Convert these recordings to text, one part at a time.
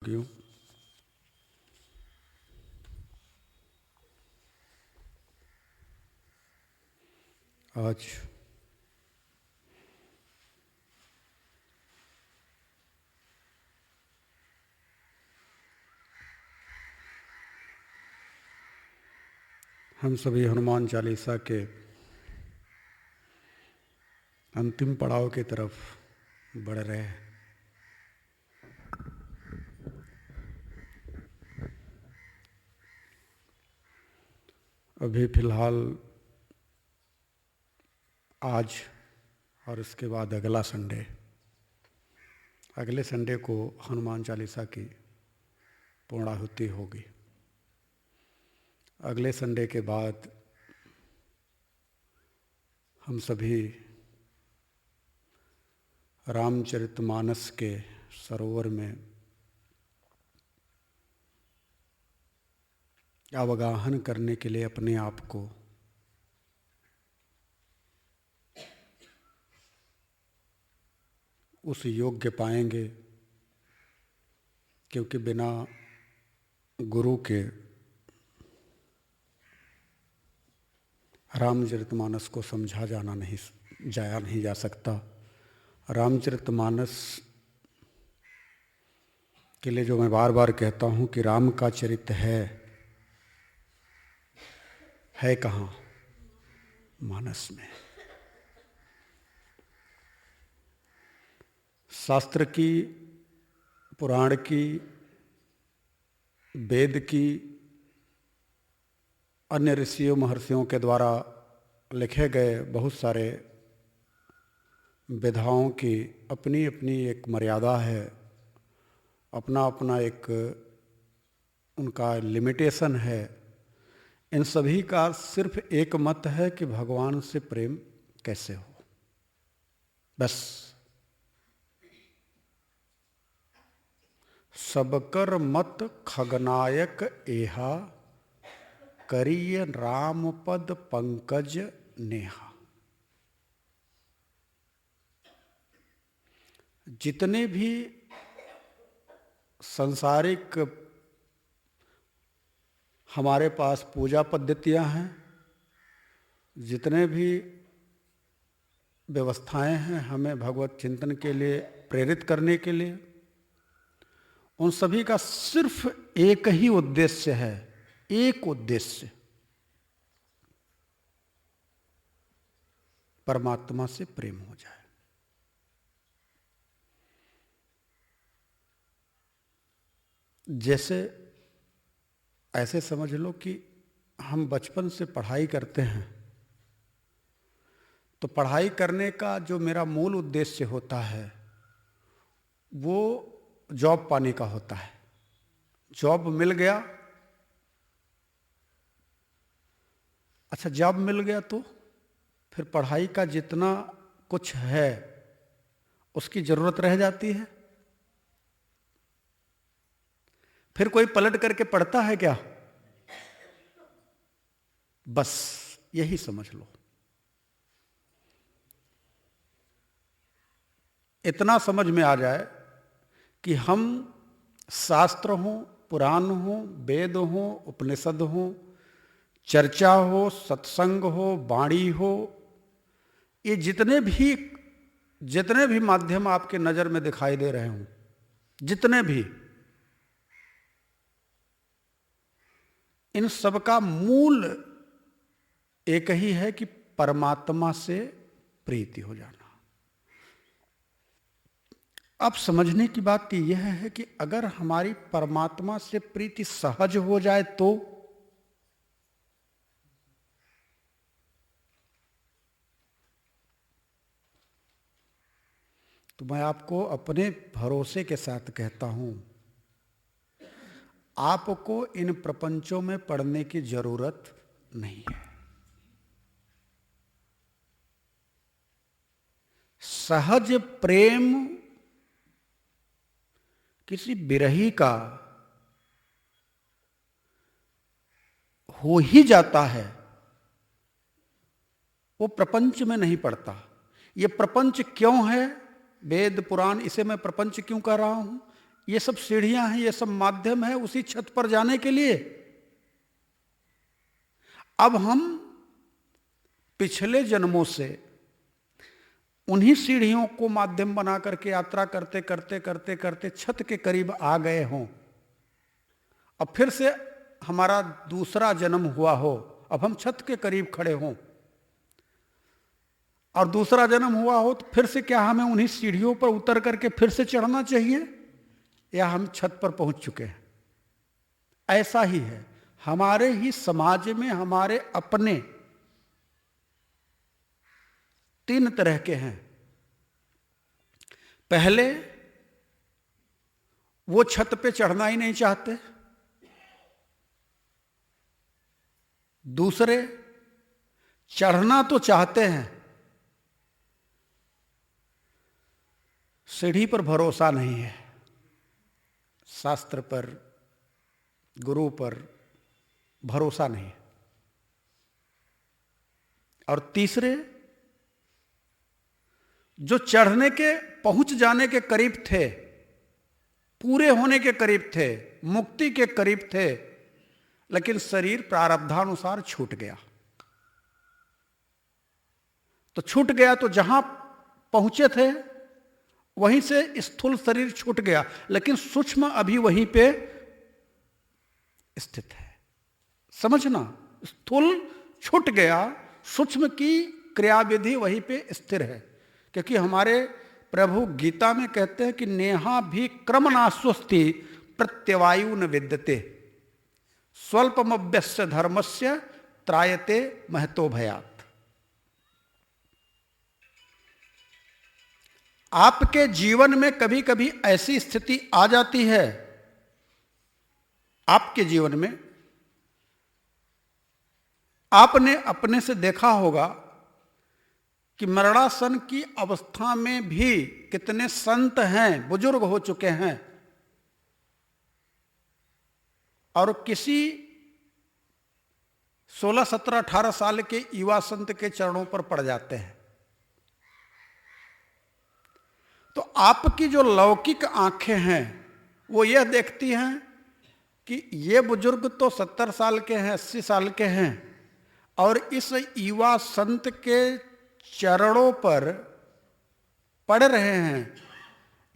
क्यों आज हम सभी हनुमान चालीसा के अंतिम पड़ाव की तरफ बढ़ रहे हैं। अभी फिलहाल आज और इसके बाद अगले संडे को हनुमान चालीसा की पूर्णाहुति होगी। अगले संडे के बाद हम सभी रामचरितमानस के सरोवर में अवगाहन करने के लिए अपने आप को उस योग्य पाएंगे, क्योंकि बिना गुरु के रामचरितमानस को समझा जाया नहीं जा सकता। रामचरितमानस के लिए जो मैं बार बार कहता हूँ कि राम का चरित्र है कहाँ? मानस में। शास्त्र की, पुराण की, वेद की, अन्य ऋषियों महर्षियों के द्वारा लिखे गए बहुत सारे विधाओं की अपनी अपनी एक मर्यादा है, अपना अपना एक उनका लिमिटेशन है। इन सभी का सिर्फ एक मत है कि भगवान से प्रेम कैसे हो, बस। सबकर मत खगनायक एहा, करिय राम पद पंकज नेहा। जितने भी सांसारिक हमारे पास पूजा पद्धतियां हैं, जितने भी व्यवस्थाएं हैं हमें भगवत चिंतन के लिए प्रेरित करने के लिए, उन सभी का सिर्फ एक ही उद्देश्य है, एक उद्देश्य, परमात्मा से प्रेम हो जाए। जैसे ऐसे समझ लो कि हम बचपन से पढ़ाई करते हैं, तो पढ़ाई करने का जो मेरा मूल उद्देश्य होता है वो जॉब पाने का होता है। जॉब मिल गया, अच्छा जॉब मिल गया तो फिर पढ़ाई का जितना कुछ है उसकी जरूरत रह जाती है। फिर कोई पलट करके पढ़ता है क्या? बस यही समझ लो। इतना समझ में आ जाए कि हम शास्त्र हो, पुराण हो, वेद हो, उपनिषद हो, चर्चा हो, सत्संग हो, वाणी हो, ये जितने भी माध्यम आपके नजर में दिखाई दे रहे हों, जितने भी, इन सब का मूल एक ही है कि परमात्मा से प्रीति हो जाना। अब समझने की बात यह है कि अगर हमारी परमात्मा से प्रीति सहज हो जाए तो मैं आपको अपने भरोसे के साथ कहता हूं, आपको इन प्रपंचों में पड़ने की जरूरत नहीं है। सहज प्रेम किसी विरही का हो ही जाता है, वो प्रपंच में नहीं पड़ता। ये प्रपंच क्यों है? वेद पुराण, इसे मैं प्रपंच क्यों कह रहा हूं? ये सब सीढ़ियां हैं, ये सब माध्यम है उसी छत पर जाने के लिए। अब हम पिछले जन्मों से उन्हीं सीढ़ियों को माध्यम बना करके यात्रा करते करते करते करते छत के करीब आ गए हों। अब फिर से हमारा दूसरा जन्म हुआ हो, अब हम छत के करीब खड़े हों और दूसरा जन्म हुआ हो, तो फिर से क्या हमें उन्हीं सीढ़ियों पर उतर करके फिर से चढ़ना चाहिए, या हम छत पर पहुंच चुके हैं? ऐसा ही है हमारे ही समाज में, हमारे अपने तीन तरह के हैं। पहले वो छत पे चढ़ना ही नहीं चाहते, दूसरे चढ़ना तो चाहते हैं, सीढ़ी पर भरोसा नहीं है, शास्त्र पर, गुरु पर भरोसा नहीं। और तीसरे जो चढ़ने के, पहुंच जाने के करीब थे, पूरे होने के करीब थे, मुक्ति के करीब थे, लेकिन शरीर प्रारब्धानुसार छूट गया। तो छूट गया तो जहां पहुंचे थे वहीं से स्थूल शरीर छूट गया, लेकिन सूक्ष्म अभी वहीं पे स्थित है। समझना, स्थूल छूट गया, सूक्ष्म की क्रियाविधि वहीं पे स्थिर है। क्योंकि हमारे प्रभु गीता में कहते हैं कि नेहा भी क्रम नास्वस्ति प्रत्यवायु न विद्यते स्वल्पमभ्यस्य धर्मस्य त्रायते महतो भयात। आपके जीवन में कभी कभी ऐसी स्थिति आ जाती है, आपके जीवन में आपने अपने से देखा होगा कि मरणासन की अवस्था में भी कितने संत हैं, बुजुर्ग हो चुके हैं, और किसी 16, 17, 18 साल के युवा संत के चरणों पर पड़ जाते हैं। तो आपकी जो लौकिक आंखें हैं वो यह देखती हैं कि ये बुजुर्ग तो 70 साल के हैं, 80 साल के हैं, और इस युवा संत के चरणों पर पड़ रहे हैं,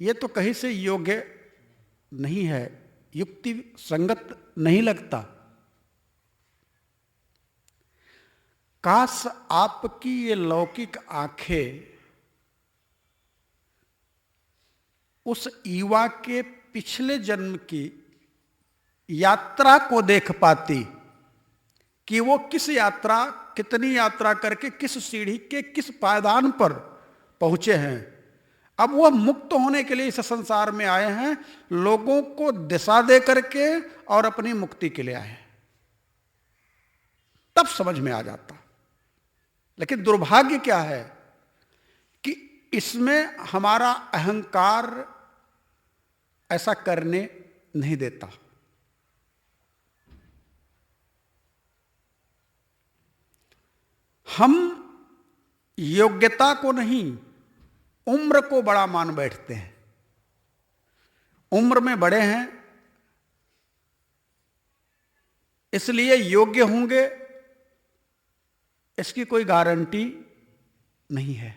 ये तो कहीं से योग्य नहीं है, युक्ति संगत नहीं लगता। काश आपकी ये लौकिक आंखें उस युवा के पिछले जन्म की यात्रा को देख पाती कि वो किस यात्रा, कितनी यात्रा करके किस सीढ़ी के किस पायदान पर पहुंचे हैं। अब वह मुक्त होने के लिए इस संसार में आए हैं, लोगों को दिशा दे करके और अपनी मुक्ति के लिए आए हैं, तब समझ में आ जाता। लेकिन दुर्भाग्य क्या है कि इसमें हमारा अहंकार ऐसा करने नहीं देता। हम योग्यता को नहीं, उम्र को बड़ा मान बैठते हैं। उम्र में बड़े हैं इसलिए योग्य होंगे, इसकी कोई गारंटी नहीं है।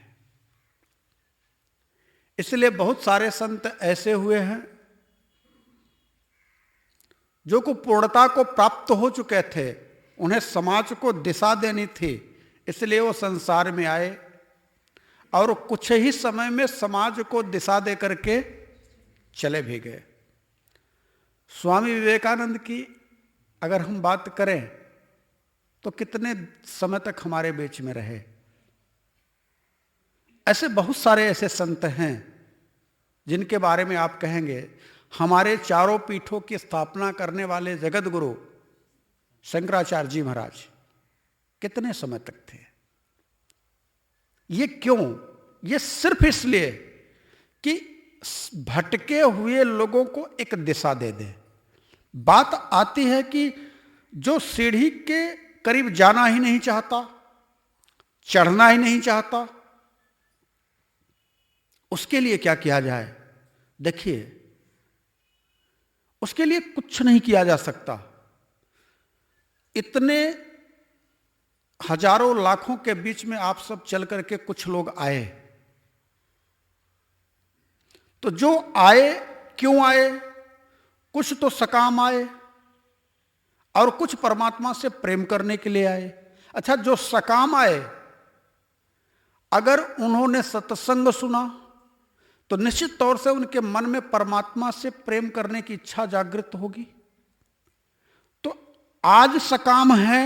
इसलिए बहुत सारे संत ऐसे हुए हैं जो को पूर्णता को प्राप्त हो चुके थे, उन्हें समाज को दिशा देनी थी, इसलिए वो संसार में आए और कुछ ही समय में समाज को दिशा दे करके चले भी गए। स्वामी विवेकानंद की अगर हम बात करें तो कितने समय तक हमारे बीच में रहे। ऐसे बहुत सारे ऐसे संत हैं जिनके बारे में आप कहेंगे हमारे चारों पीठों की स्थापना करने वाले जगत गुरु शंकराचार्य जी महाराज कितने समय तक थे। ये क्यों? ये सिर्फ इसलिए कि भटके हुए लोगों को एक दिशा दे दे। बात आती है कि जो सीढ़ी के करीब जाना ही नहीं चाहता, चढ़ना ही नहीं चाहता, उसके लिए क्या किया जाए? देखिए, उसके लिए कुछ नहीं किया जा सकता। इतने हजारों लाखों के बीच में आप सब चल करके कुछ लोग आए, तो जो आए क्यों आए? कुछ तो सकाम आए और कुछ परमात्मा से प्रेम करने के लिए आए। अच्छा, जो सकाम आए, अगर उन्होंने सत्संग सुना तो निश्चित तौर से उनके मन में परमात्मा से प्रेम करने की इच्छा जागृत होगी। तो आज सकाम है,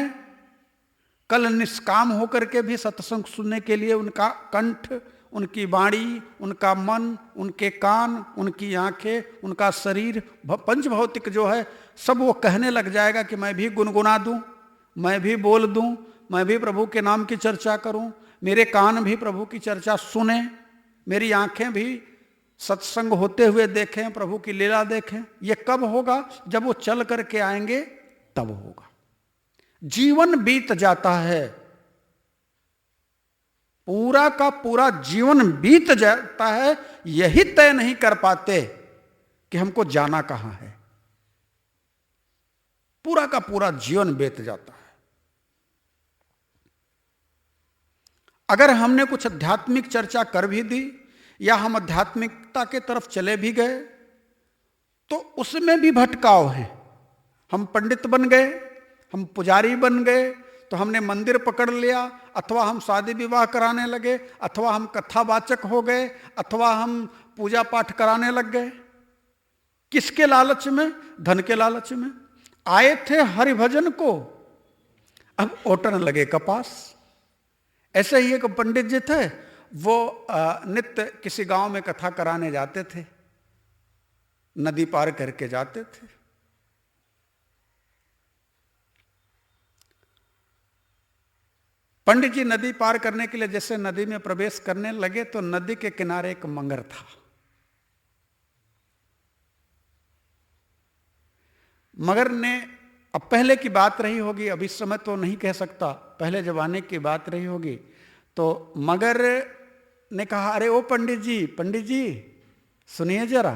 कल निष्काम होकर के भी सत्संग सुनने के लिए उनका कंठ, उनकी वाणी, उनका मन, उनके कान, उनकी आंखें, उनका शरीर, पंच भौतिक जो है सब वो कहने लग जाएगा कि मैं भी गुनगुना दूं, मैं भी बोल दूं, मैं भी प्रभु के नाम की चर्चा करूं, मेरे कान भी प्रभु की चर्चा सुने, मेरी आंखें भी सत्संग होते हुए देखें, प्रभु की लीला देखें। ये कब होगा? जब वो चल करके आएंगे तब होगा। जीवन बीत जाता है, पूरा का पूरा जीवन बीत जाता है, यही तय नहीं कर पाते कि हमको जाना कहां है। पूरा का पूरा जीवन बीत जाता है। अगर हमने कुछ आध्यात्मिक चर्चा कर भी दी या हम आध्यात्मिकता के तरफ चले भी गए तो उसमें भी भटकाव है। हम पंडित बन गए, हम पुजारी बन गए, तो हमने मंदिर पकड़ लिया, अथवा हम शादी विवाह कराने लगे, अथवा हम कथावाचक हो गए, अथवा हम पूजा पाठ कराने लग गए। किसके लालच में? धन के लालच में। आए थे हरिभजन को, अब ओटन लगे कपास। ऐसे ही एक पंडित जी थे, वो नित्य किसी गांव में कथा कराने जाते थे, नदी पार करके जाते थे। पंडित जी नदी पार करने के लिए जैसे नदी में प्रवेश करने लगे तो नदी के किनारे एक मंगर था। मगर ने, अब पहले की बात रही होगी, अब इस समय तो नहीं कह सकता, पहले जमाने की बात रही होगी, तो मगर ने कहा, अरे ओ पंडित जी सुनिए जरा।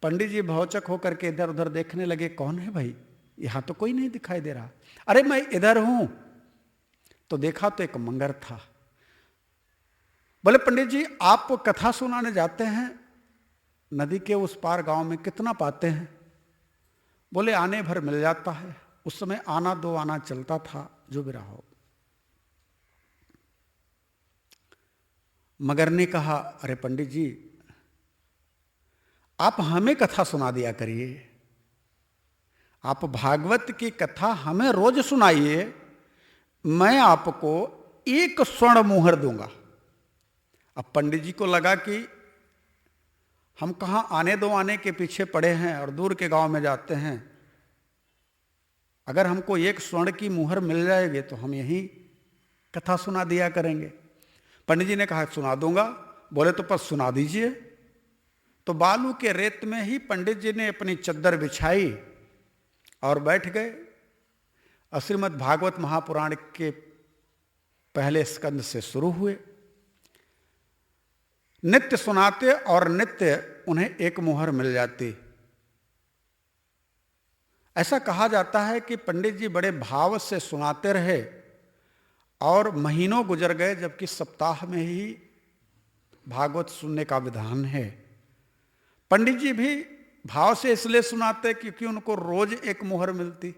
पंडित जी भौचक होकर के इधर उधर देखने लगे, कौन है भाई, यहां तो कोई नहीं दिखाई दे रहा। अरे मैं इधर हूं। तो देखा तो एक मंगर था। बोले, पंडित जी आप कथा सुनाने जाते हैं नदी के उस पार गांव में, कितना पाते हैं? बोले, आने भर मिल जाता है। उस समय आना दो आना चलता था, जो भी रहा हो। मगर ने कहा, अरे पंडित जी आप हमें कथा सुना दिया करिए, आप भागवत की कथा हमें रोज सुनाइए, मैं आपको 1 स्वर्ण मुहर दूंगा। अब पंडित जी को लगा कि हम कहां आने दो आने के पीछे पड़े हैं और दूर के गांव में जाते हैं, अगर हमको 1 स्वर्ण की मुहर मिल जाएगी तो हम यहीं कथा सुना दिया करेंगे। पंडित जी ने कहा, सुना दूंगा। बोले, तो पर सुना दीजिए। तो बालू के रेत में ही पंडित जी ने अपनी चद्दर बिछाई और बैठ गए। श्रीमद् भागवत महापुराण के पहले स्कंद से शुरू हुए। नित्य सुनाते और नित्य उन्हें 1 मुहर मिल जाती। ऐसा कहा जाता है कि पंडित जी बड़े भाव से सुनाते रहे और महीनों गुजर गए, जबकि सप्ताह में ही भागवत सुनने का विधान है। पंडित जी भी भाव से इसलिए सुनाते क्योंकि उनको रोज 1 मुहर मिलती।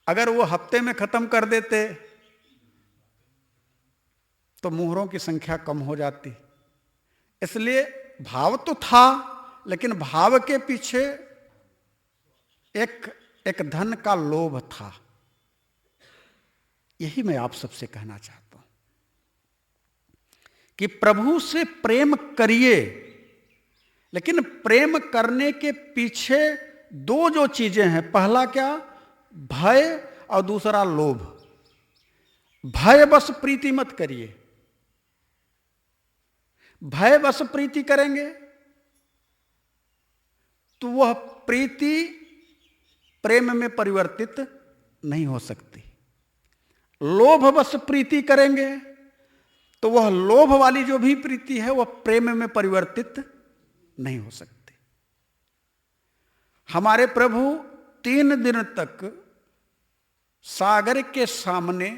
अगर वो हफ्ते में खत्म कर देते तो मुहरों की संख्या कम हो जाती। इसलिए भाव तो था, लेकिन भाव के पीछे एक धन का लोभ था। यही मैं आप सबसे कहना चाहता हूं कि प्रभु से प्रेम करिए, लेकिन प्रेम करने के पीछे 2 जो चीजें हैं, पहला क्या? भय और दूसरा लोभ। भय बस प्रीति मत करिए। भय बस प्रीति करेंगे तो वह प्रीति प्रेम में परिवर्तित नहीं हो सकती। लोभ बस प्रीति करेंगे तो वह लोभ वाली जो भी प्रीति है वह प्रेम में परिवर्तित नहीं हो सकती। हमारे प्रभु 3 दिन तक सागर के सामने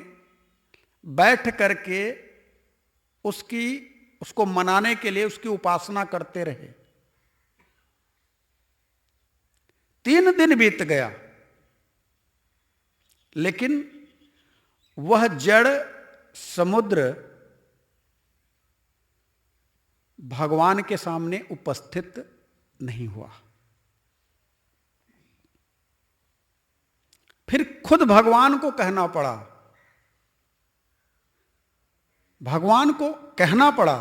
बैठ करके उसको मनाने के लिए उसकी उपासना करते रहे। 3 दिन बीत गया, लेकिन वह जड़ समुद्र भगवान के सामने उपस्थित नहीं हुआ। फिर खुद भगवान को कहना पड़ा, भगवान को कहना पड़ा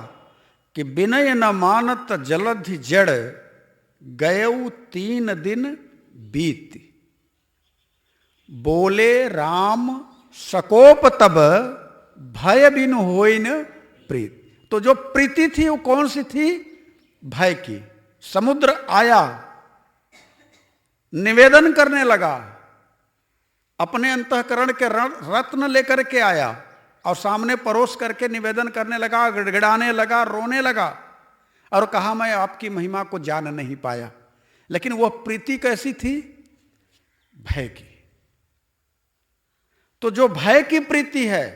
कि विनय न मानत जलधि जड़ गयऊ 3 दिन बीत। बोले राम सकोप तब भय बिन होई न प्रीत। तो जो प्रीति थी वो कौन सी थी? भय की। समुद्र आया, निवेदन करने लगा, अपने अंतःकरण के रत्न लेकर के आया और सामने परोस करके निवेदन करने लगा, गिड़गिड़ाने लगा, रोने लगा और कहा मैं आपकी महिमा को जान नहीं पाया। लेकिन वह प्रीति कैसी थी? भय की। तो जो भय की प्रीति है,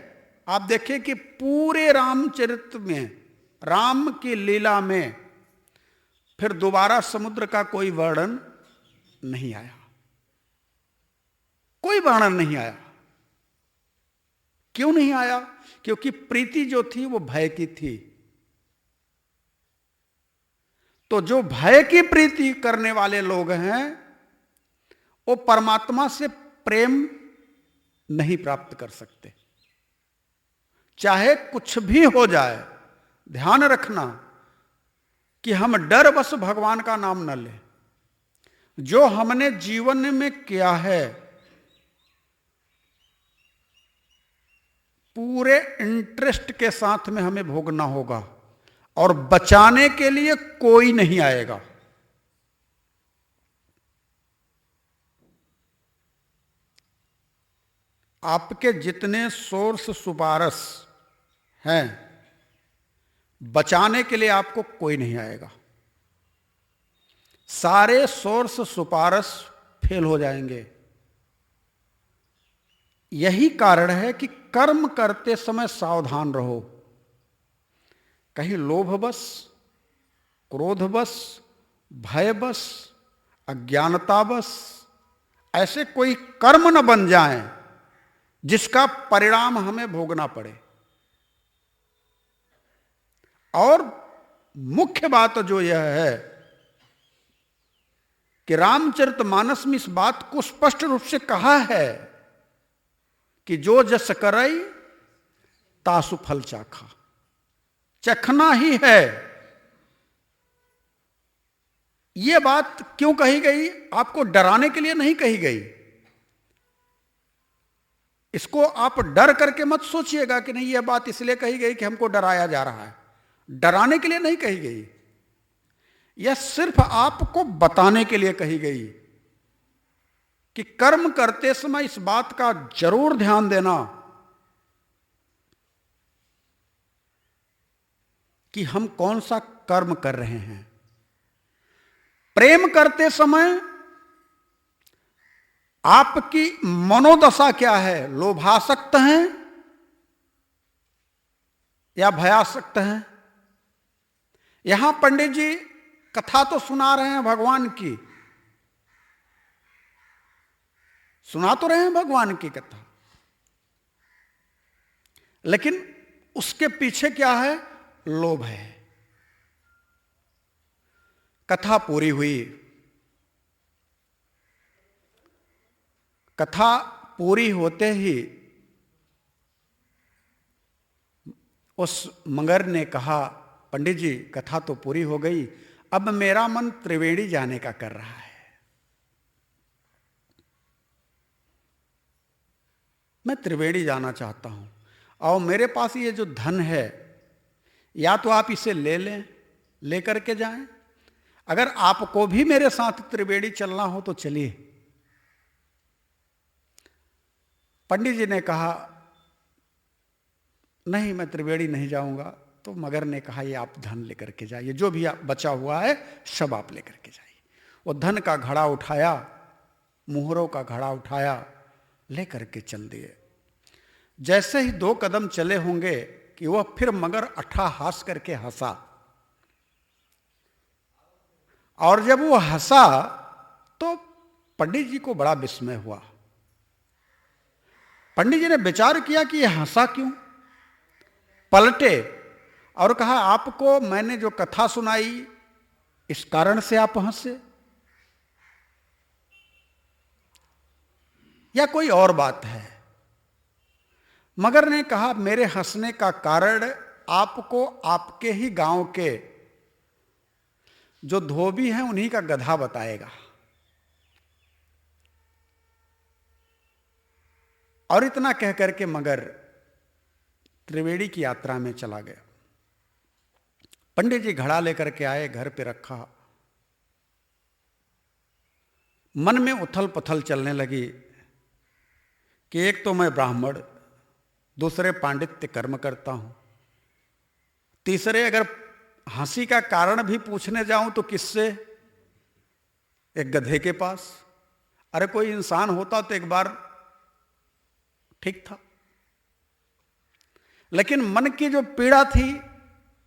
आप देखिए कि पूरे रामचरित में, राम की लीला में फिर दोबारा समुद्र का कोई वर्णन नहीं आया, कोई वर्णन नहीं आया। क्यों नहीं आया? क्योंकि प्रीति जो थी वो भय की थी। तो जो भय की प्रीति करने वाले लोग हैं वो परमात्मा से प्रेम नहीं प्राप्त कर सकते, चाहे कुछ भी हो जाए। ध्यान रखना कि हम डर बस भगवान का नाम न लें। जो हमने जीवन में किया है पूरे इंटरेस्ट के साथ में हमें भोगना होगा और बचाने के लिए कोई नहीं आएगा। आपके जितने सोर्स सुपारस हैं, बचाने के लिए आपको कोई नहीं आएगा। सारे सोर्स सुपारस फेल हो जाएंगे। यही कारण है कि कर्म करते समय सावधान रहो। कहीं लोभवश, क्रोधवश, भयवश, अज्ञानतावश ऐसे कोई कर्म न बन जाएं जिसका परिणाम हमें भोगना पड़े। और मुख्य बात जो यह है कि रामचरितमानस में इस बात को स्पष्ट रूप से कहा है कि जो जस करई तासु फल चाखा। चखना ही है। यह बात क्यों कही गई? आपको डराने के लिए नहीं कही गई। इसको आप डर करके मत सोचिएगा कि नहीं, यह बात इसलिए कही गई कि हमको डराया जा रहा है। डराने के लिए नहीं कही गई, यह सिर्फ आपको बताने के लिए कही गई कि कर्म करते समय इस बात का जरूर ध्यान देना कि हम कौन सा कर्म कर रहे हैं। प्रेम करते समय आपकी मनोदशा क्या है? लोभासक्त हैं या भयासक्त हैं? यहां पंडित जी कथा तो सुना रहे हैं भगवान की, सुना तो रहे हैं भगवान की कथा, लेकिन उसके पीछे क्या है? लोभ है। कथा पूरी हुई, कथा पूरी होते ही उस मगर ने कहा, पंडित जी कथा तो पूरी हो गई, अब मेरा मन त्रिवेणी जाने का कर रहा है। मैं त्रिवेणी जाना चाहता हूं और मेरे पास ये जो धन है, या तो आप इसे ले लें, लेकर के जाएं, अगर आपको भी मेरे साथ त्रिवेणी चलना हो तो चलिए। पंडित जी ने कहा नहीं, मैं त्रिवेणी नहीं जाऊंगा। तो मगर ने कहा ये आप धन लेकर के जाइए, जो भी आप बचा हुआ है सब आप लेकर के जाइए। वो धन का घड़ा उठाया, मुहरों का घड़ा उठाया, लेकर के चल दिए। जैसे ही 2 कदम चले होंगे कि वह फिर मगर अट्ठाहास करके हंसा, और जब वो हंसा तो पंडित जी को बड़ा विस्मय हुआ। पंडित जी ने विचार किया कि यह हंसा क्यों। पलटे और कहा, आपको मैंने जो कथा सुनाई इस कारण से आप हंसे, या कोई और बात है? मगर ने कहा, मेरे हंसने का कारण आपको आपके ही गांव के जो धोबी हैं उन्हीं का गधा बताएगा। और इतना कह करके मगर त्रिवेणी की यात्रा में चला गया। पंडित जी घड़ा लेकर के आए, घर पे रखा। मन में उथल पुथल चलने लगी कि एक तो मैं ब्राह्मण, दूसरे पांडित्य कर्म करता हूं, तीसरे अगर हंसी का कारण भी पूछने जाऊं तो किससे? एक गधे के पास। अरे कोई इंसान होता तो एक बार ठीक था, लेकिन मन की जो पीड़ा थी,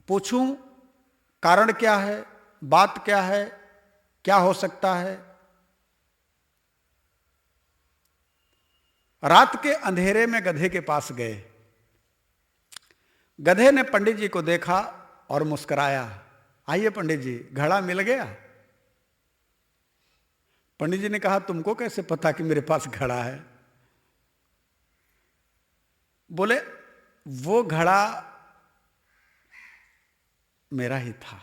पूछूं कारण क्या है, बात क्या है, क्या हो सकता है। रात के अंधेरे में गधे के पास गए। गधे ने पंडित जी को देखा और मुस्कुराया, आइए पंडित जी, घड़ा मिल गया। पंडित जी ने कहा, तुमको कैसे पता कि मेरे पास घड़ा है? बोले, वो घड़ा मेरा ही था,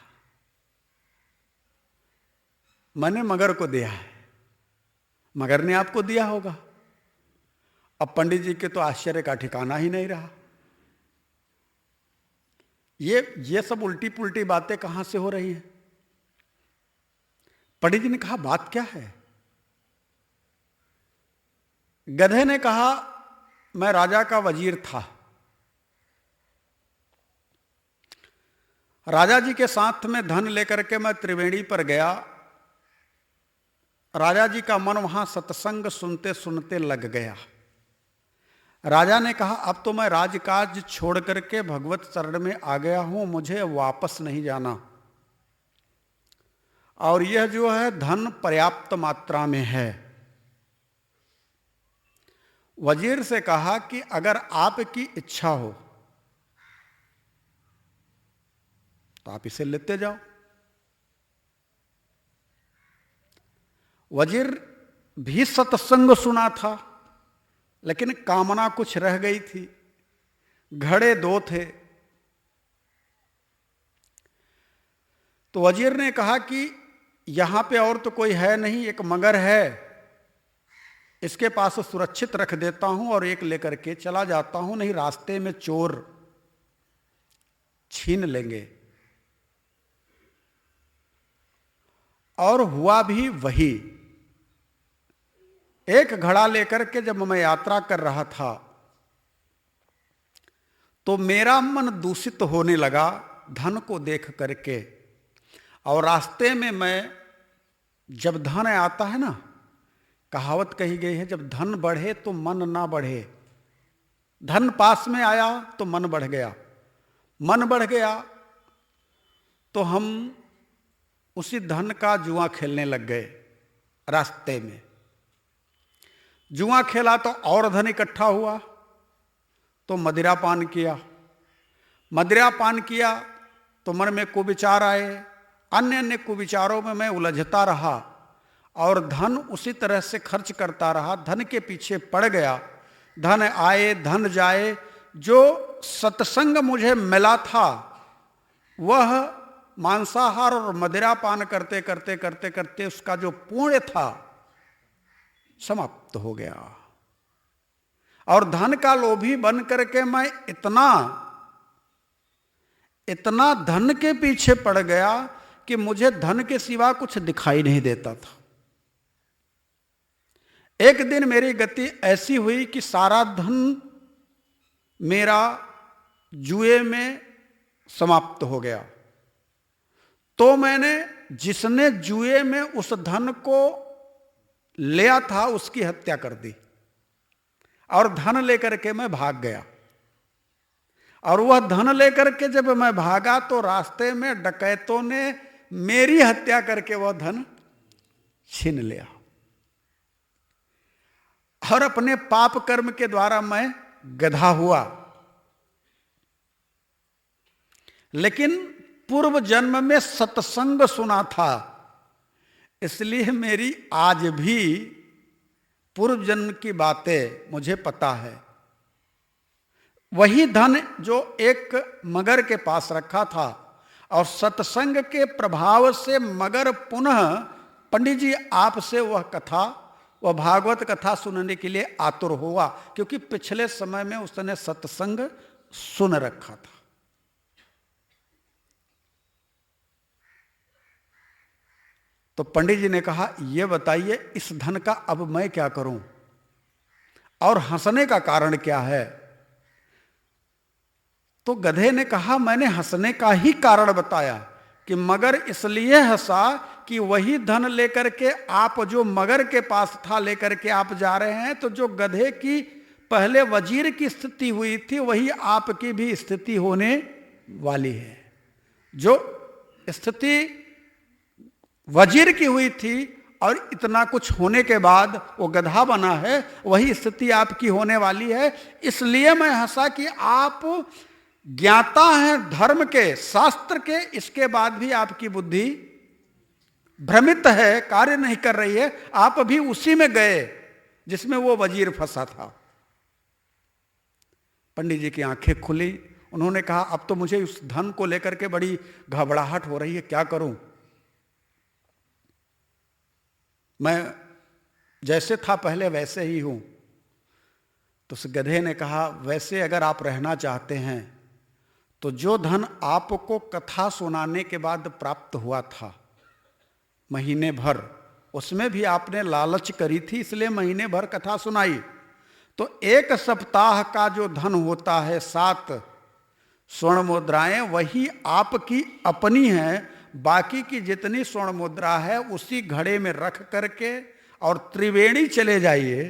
मैंने मगर को दिया है, मगर ने आपको दिया होगा। अब पंडित जी के तो आश्चर्य का ठिकाना ही नहीं रहा। ये सब उल्टी पुल्टी बातें कहां से हो रही हैं? पंडित जी ने कहा, बात क्या है? गधे ने कहा, मैं राजा का वजीर था, राजा जी के साथ में धन लेकर के मैं त्रिवेणी पर गया। राजा जी का मन वहां सत्संग सुनते सुनते लग गया। राजा ने कहा, अब तो मैं राजकाज छोड़ करके भगवत शरण में आ गया हूं, मुझे वापस नहीं जाना, और यह जो है धन पर्याप्त मात्रा में है। वजीर से कहा कि अगर आपकी इच्छा हो तो आप इसे लेते जाओ। वजीर भी सत्संग सुना था, लेकिन कामना कुछ रह गई थी। घड़े 2 थे, तो वजीर ने कहा कि यहां पे और तो कोई है नहीं, एक मगर है, इसके पास सुरक्षित रख देता हूं और एक लेकर के चला जाता हूं, नहीं रास्ते में चोर छीन लेंगे। और हुआ भी वही। एक घड़ा लेकर के जब मैं यात्रा कर रहा था तो मेरा मन दूषित होने लगा धन को देख करके। और रास्ते में मैं, जब धन आता है ना, कहावत कही गई है, जब धन बढ़े तो मन ना बढ़े। धन पास में आया तो मन बढ़ गया, मन बढ़ गया तो हम उसी धन का जुआ खेलने लग गए। रास्ते में जुआ खेला तो और धन इकट्ठा हुआ, तो मदिरा पान किया। मदिरा पान किया तो मन में कुविचार आए, अन्य अन्य कुविचारों में मैं उलझता रहा और धन उसी तरह से खर्च करता रहा, धन के पीछे पड़ गया। धन आए धन जाए, जो सत्संग मुझे मिला था वह मांसाहार और मदिरा पान करते करते करते करते उसका जो पुण्य था समाप्त हो गया। और धन का लोभी बन करके मैं इतना धन के पीछे पड़ गया कि मुझे धन के सिवा कुछ दिखाई नहीं देता था। एक दिन मेरी गति ऐसी हुई कि सारा धन मेरा जुए में समाप्त हो गया। तो मैंने जिसने जुए में उस धन को लिया था उसकी हत्या कर दी और धन लेकर के मैं भाग गया। और वह धन लेकर के जब मैं भागा तो रास्ते में डकैतों ने मेरी हत्या करके वह धन छीन लिया और अपने पाप कर्म के द्वारा मैं गधा हुआ। लेकिन पूर्व जन्म में सत्संग सुना था, इसलिए मेरी आज भी पूर्व जन्म की बातें मुझे पता है। वही धन जो एक मगर के पास रखा था और सत्संग के प्रभाव से मगर पुनः पंडित जी आपसे वह भागवत कथा सुनने के लिए आतुर हुआ, क्योंकि पिछले समय में उसने सत्संग सुन रखा था। तो पंडित जी ने कहा, यह बताइए इस धन का अब मैं क्या करूं और हंसने का कारण क्या है? तो गधे ने कहा, मैंने हंसने का ही कारण बताया कि मगर इसलिए हंसा कि वही धन लेकर के आप जो मगर के पास था लेकर के आप जा रहे हैं, तो जो गधे की पहले वजीर की स्थिति हुई थी वही आपकी भी स्थिति होने वाली है। जो स्थिति वजीर की हुई थी और इतना कुछ होने के बाद वो गधा बना है, वही स्थिति आपकी होने वाली है। इसलिए मैं हंसा कि आप ज्ञाता हैं धर्म के, शास्त्र के, इसके बाद भी आपकी बुद्धि भ्रमित है, कार्य नहीं कर रही है। आप भी उसी में गए जिसमें वो वजीर फंसा था। पंडित जी की आंखें खुली। उन्होंने कहा, अब तो मुझे उस धन को लेकर के बड़ी घबराहट हो रही है, क्या करूं? मैं जैसे था पहले वैसे ही हूं। तो उस गधे ने कहा, वैसे अगर आप रहना चाहते हैं तो जो धन आपको कथा सुनाने के बाद प्राप्त हुआ था महीने भर, उसमें भी आपने लालच करी थी, इसलिए महीने भर कथा सुनाई। तो 1 सप्ताह का जो धन होता है 7 स्वर्ण मुद्राएं, वही आपकी अपनी है। बाकी की जितनी स्वर्ण मुद्रा है उसी घड़े में रख करके और त्रिवेणी चले जाइए,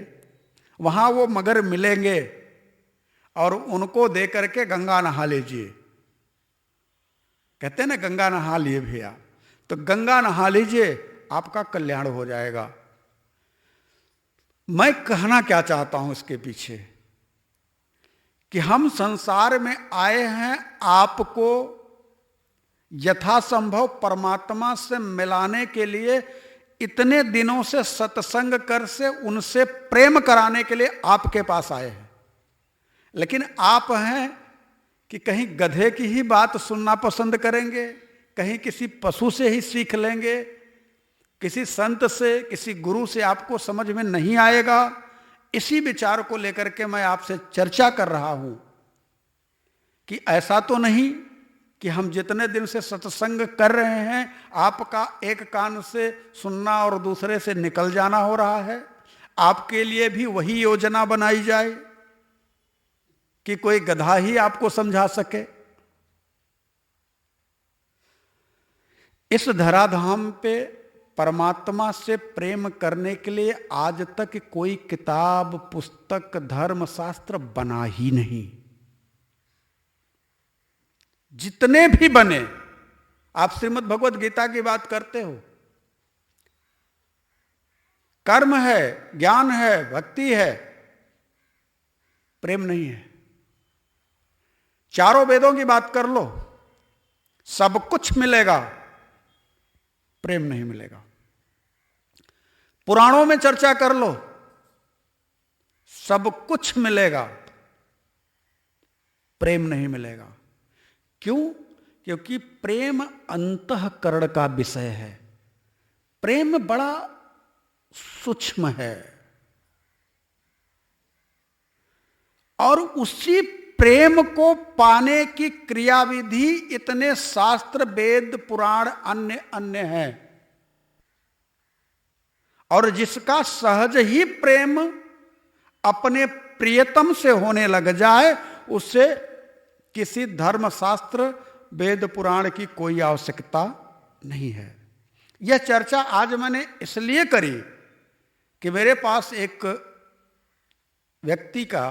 वहां वो मगर मिलेंगे और उनको दे करके गंगा नहा लीजिए। कहते हैं ना, गंगा नहा लिए भैया, तो गंगा नहा लीजिए, आपका कल्याण हो जाएगा। मैं कहना क्या चाहता हूं इसके पीछे कि हम संसार में आए हैं आपको यथासंभव परमात्मा से मिलाने के लिए, इतने दिनों से सत्संग कर से उनसे प्रेम कराने के लिए आपके पास आए हैं। लेकिन आप हैं कि कहीं गधे की ही बात सुनना पसंद करेंगे, कहीं किसी पशु से ही सीख लेंगे, किसी संत से, किसी गुरु से आपको समझ में नहीं आएगा। इसी विचार को लेकर के मैं आपसे चर्चा कर रहा हूं कि ऐसा तो नहीं कि हम जितने दिन से सत्संग कर रहे हैं आपका एक कान से सुनना और दूसरे से निकल जाना हो रहा है। आपके लिए भी वही योजना बनाई जाए कि कोई गधा ही आपको समझा सके। इस धराधाम पे परमात्मा से प्रेम करने के लिए आज तक कोई किताब, पुस्तक, धर्म शास्त्र बना ही नहीं। जितने भी बने, आप श्रीमद् भगवद गीता की बात करते हो, कर्म है, ज्ञान है, भक्ति है, प्रेम नहीं है। चारों वेदों की बात कर लो, सब कुछ मिलेगा, प्रेम नहीं मिलेगा। पुराणों में चर्चा कर लो, सब कुछ मिलेगा, प्रेम नहीं मिलेगा। क्यों? क्योंकि प्रेम अंतःकरण का विषय है। प्रेम बड़ा सूक्ष्म है और उसी प्रेम को पाने की क्रियाविधि इतने शास्त्र, वेद, पुराण, अन्य अन्य हैं। और जिसका सहज ही प्रेम अपने प्रियतम से होने लग जाए, उससे किसी धर्म शास्त्र, वेद, पुराण की कोई आवश्यकता नहीं है। यह चर्चा आज मैंने इसलिए करी कि मेरे पास एक व्यक्ति का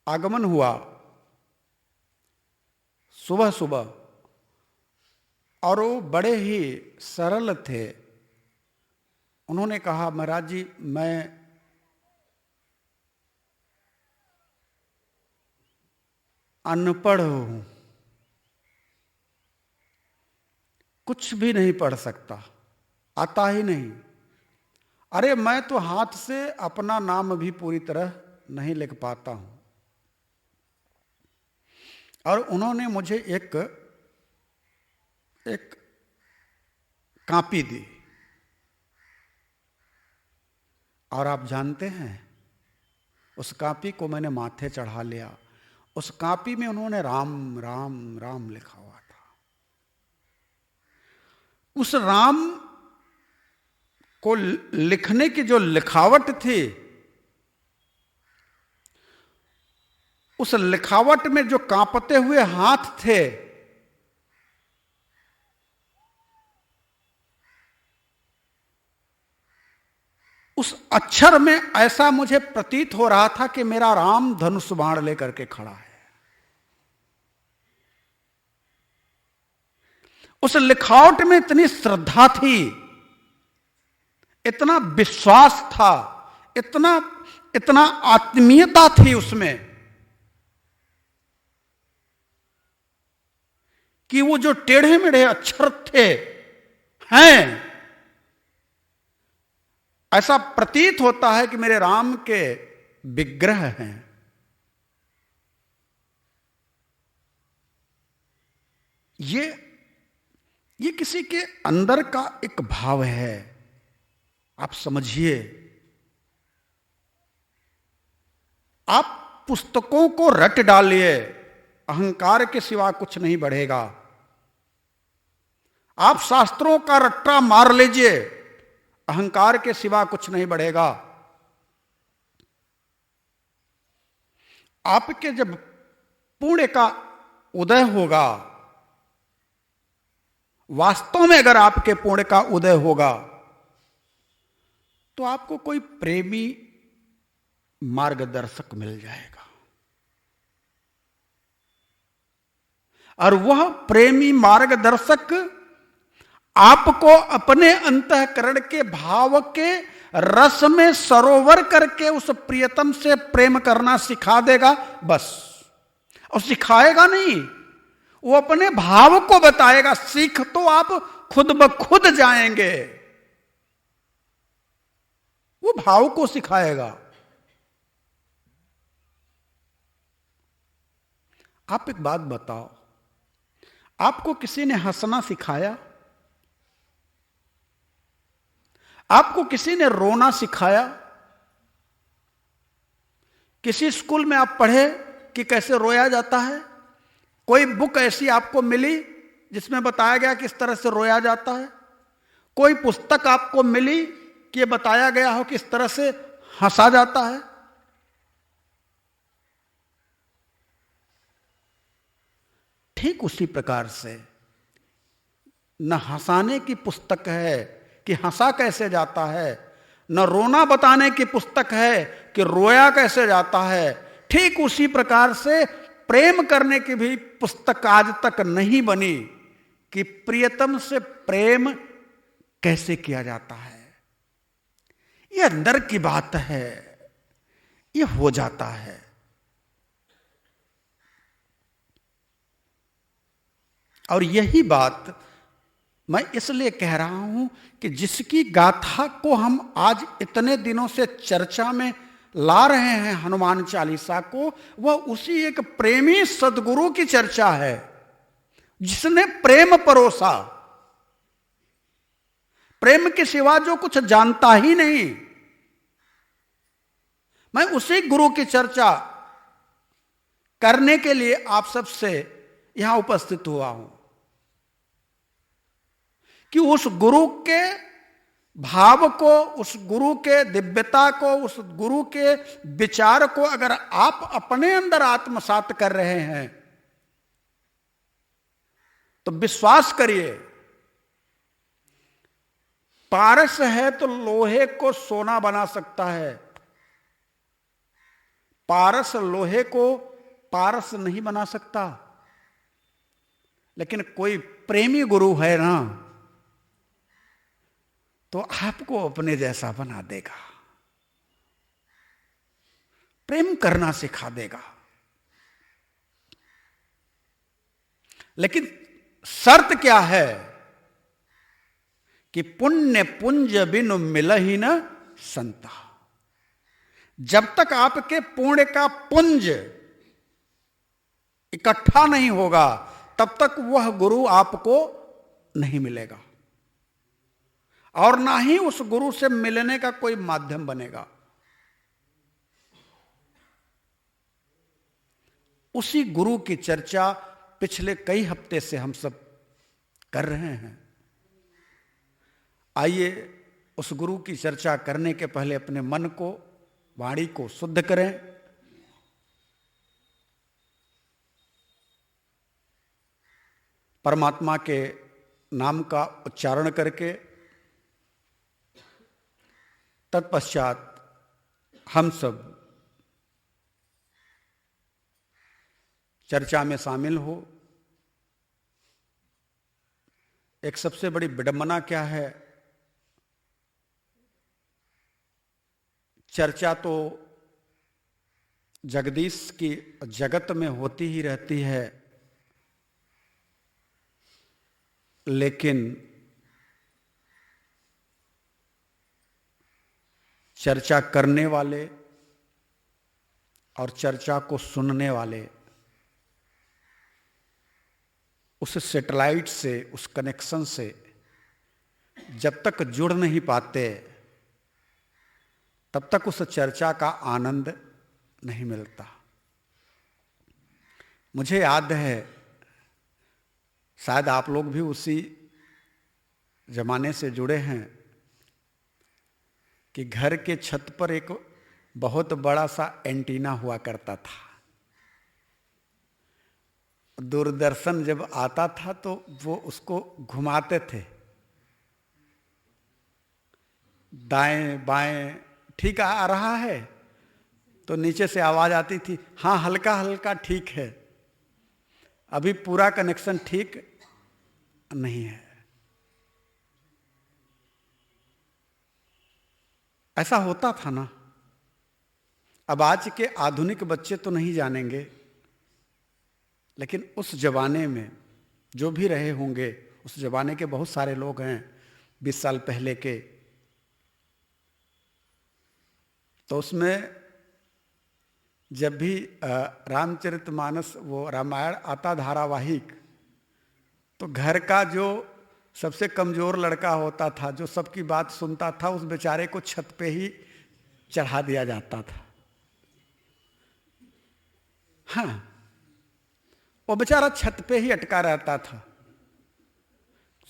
आगमन हुआ सुबह सुबह, और वो बड़े ही सरल थे। उन्होंने कहा, महाराज जी, मैं अनपढ़ हूं, कुछ भी नहीं पढ़ सकता, आता ही नहीं। अरे मैं तो हाथ से अपना नाम भी पूरी तरह नहीं लिख पाता हूं। और उन्होंने मुझे एक कॉपी दी, और आप जानते हैं उस कॉपी को मैंने माथे चढ़ा लिया। उस कॉपी में उन्होंने राम राम राम लिखा हुआ था। उस राम को लिखने की जो लिखावट थी, उस लिखावट में जो कांपते हुए हाथ थे, उस अक्षर में ऐसा मुझे प्रतीत हो रहा था कि मेरा राम धनुष बाण लेकर के खड़ा है। उस लिखावट में इतनी श्रद्धा थी, इतना विश्वास था, इतना आत्मीयता थी उसमें, कि वो जो टेढ़े मेढ़े अक्षर थे हैं, ऐसा प्रतीत होता है कि मेरे राम के विग्रह हैं। ये किसी के अंदर का एक भाव है, आप समझिए। आप पुस्तकों को रट डालिए, अहंकार के सिवा कुछ नहीं बढ़ेगा। आप शास्त्रों का रट्टा मार लीजिए, अहंकार के सिवा कुछ नहीं बढ़ेगा। आपके जब पुण्य का उदय होगा, वास्तव में अगर आपके पुण्य का उदय होगा, तो आपको कोई प्रेमी मार्गदर्शक मिल जाएगा, और वह प्रेमी मार्गदर्शक आपको अपने अंतःकरण के भाव के रस में सरोवर करके उस प्रियतम से प्रेम करना सिखा देगा, बस। और सिखाएगा नहीं, वो अपने भाव को बताएगा। सीख तो आप खुद ब खुद जाएंगे, वो भाव को सिखाएगा। आप एक बात बताओ, आपको किसी ने हंसना सिखाया? आपको किसी ने रोना सिखाया? किसी स्कूल में आप पढ़े कि कैसे रोया जाता है? कोई बुक ऐसी आपको मिली जिसमें बताया गया कि इस तरह से रोया जाता है? कोई पुस्तक आपको मिली कि यह बताया गया हो कि इस तरह से हंसा जाता है? ठीक उसी प्रकार से न हंसाने की पुस्तक है कि हंसा कैसे जाता है, न रोना बताने की पुस्तक है कि रोया कैसे जाता है। ठीक उसी प्रकार से प्रेम करने की भी पुस्तक आज तक नहीं बनी कि प्रियतम से प्रेम कैसे किया जाता है। यह अंदर की बात है, यह हो जाता है। और यही बात मैं इसलिए कह रहा हूं कि जिसकी गाथा को हम आज इतने दिनों से चर्चा में ला रहे हैं, हनुमान चालीसा को, वह उसी एक प्रेमी सदगुरु की चर्चा है जिसने प्रेम परोसा। प्रेम के सिवा जो कुछ जानता ही नहीं, मैं उसी गुरु की चर्चा करने के लिए आप सबसे यहां उपस्थित हुआ हूं कि उस गुरु के भाव को, उस गुरु के दिव्यता को, उस गुरु के विचार को अगर आप अपने अंदर आत्मसात कर रहे हैं तो विश्वास करिए पारस है तो लोहे को सोना बना सकता है, पारस लोहे को पारस नहीं बना सकता। लेकिन कोई प्रेमी गुरु है ना, तो आपको अपने जैसा बना देगा, प्रेम करना सिखा देगा। लेकिन शर्त क्या है कि पुण्य पुंज बिनु मिलहि न संता। जब तक आपके पुण्य का पुंज इकट्ठा नहीं होगा तब तक वह गुरु आपको नहीं मिलेगा, और ना ही उस गुरु से मिलने का कोई माध्यम बनेगा। उसी गुरु की चर्चा पिछले कई हफ्ते से हम सब कर रहे हैं। आइए उस गुरु की चर्चा करने के पहले अपने मन को, वाणी को शुद्ध करें। परमात्मा के नाम का उच्चारण करके तत्पश्चात हम सब चर्चा में शामिल हो। एक सबसे बड़ी विडंबना क्या है, चर्चा तो जगदीश की जगत में होती ही रहती है, लेकिन चर्चा करने वाले और चर्चा को सुनने वाले उस सैटेलाइट से, उस कनेक्शन से जब तक जुड़ नहीं पाते तब तक उस चर्चा का आनंद नहीं मिलता। मुझे याद है, शायद आप लोग भी उसी जमाने से जुड़े हैं, कि घर के छत पर एक बहुत बड़ा सा एंटीना हुआ करता था। दूरदर्शन जब आता था तो वो उसको घुमाते थे, दाएं बाएं, ठीक आ रहा है तो नीचे से आवाज आती थी, हाँ हल्का हल्का ठीक है, अभी पूरा कनेक्शन ठीक नहीं है। ऐसा होता था ना। अब आज के आधुनिक बच्चे तो नहीं जानेंगे, लेकिन उस जमाने में जो भी रहे होंगे, उस जमाने के बहुत सारे लोग हैं 20 साल पहले के, तो उसमें जब भी रामचरितमानस, वो रामायण आता धारावाहिक, तो घर का जो सबसे कमजोर लड़का होता था, जो सबकी बात सुनता था, उस बेचारे को छत पे ही चढ़ा दिया जाता था। हाँ, वो बेचारा छत पे ही अटका रहता था,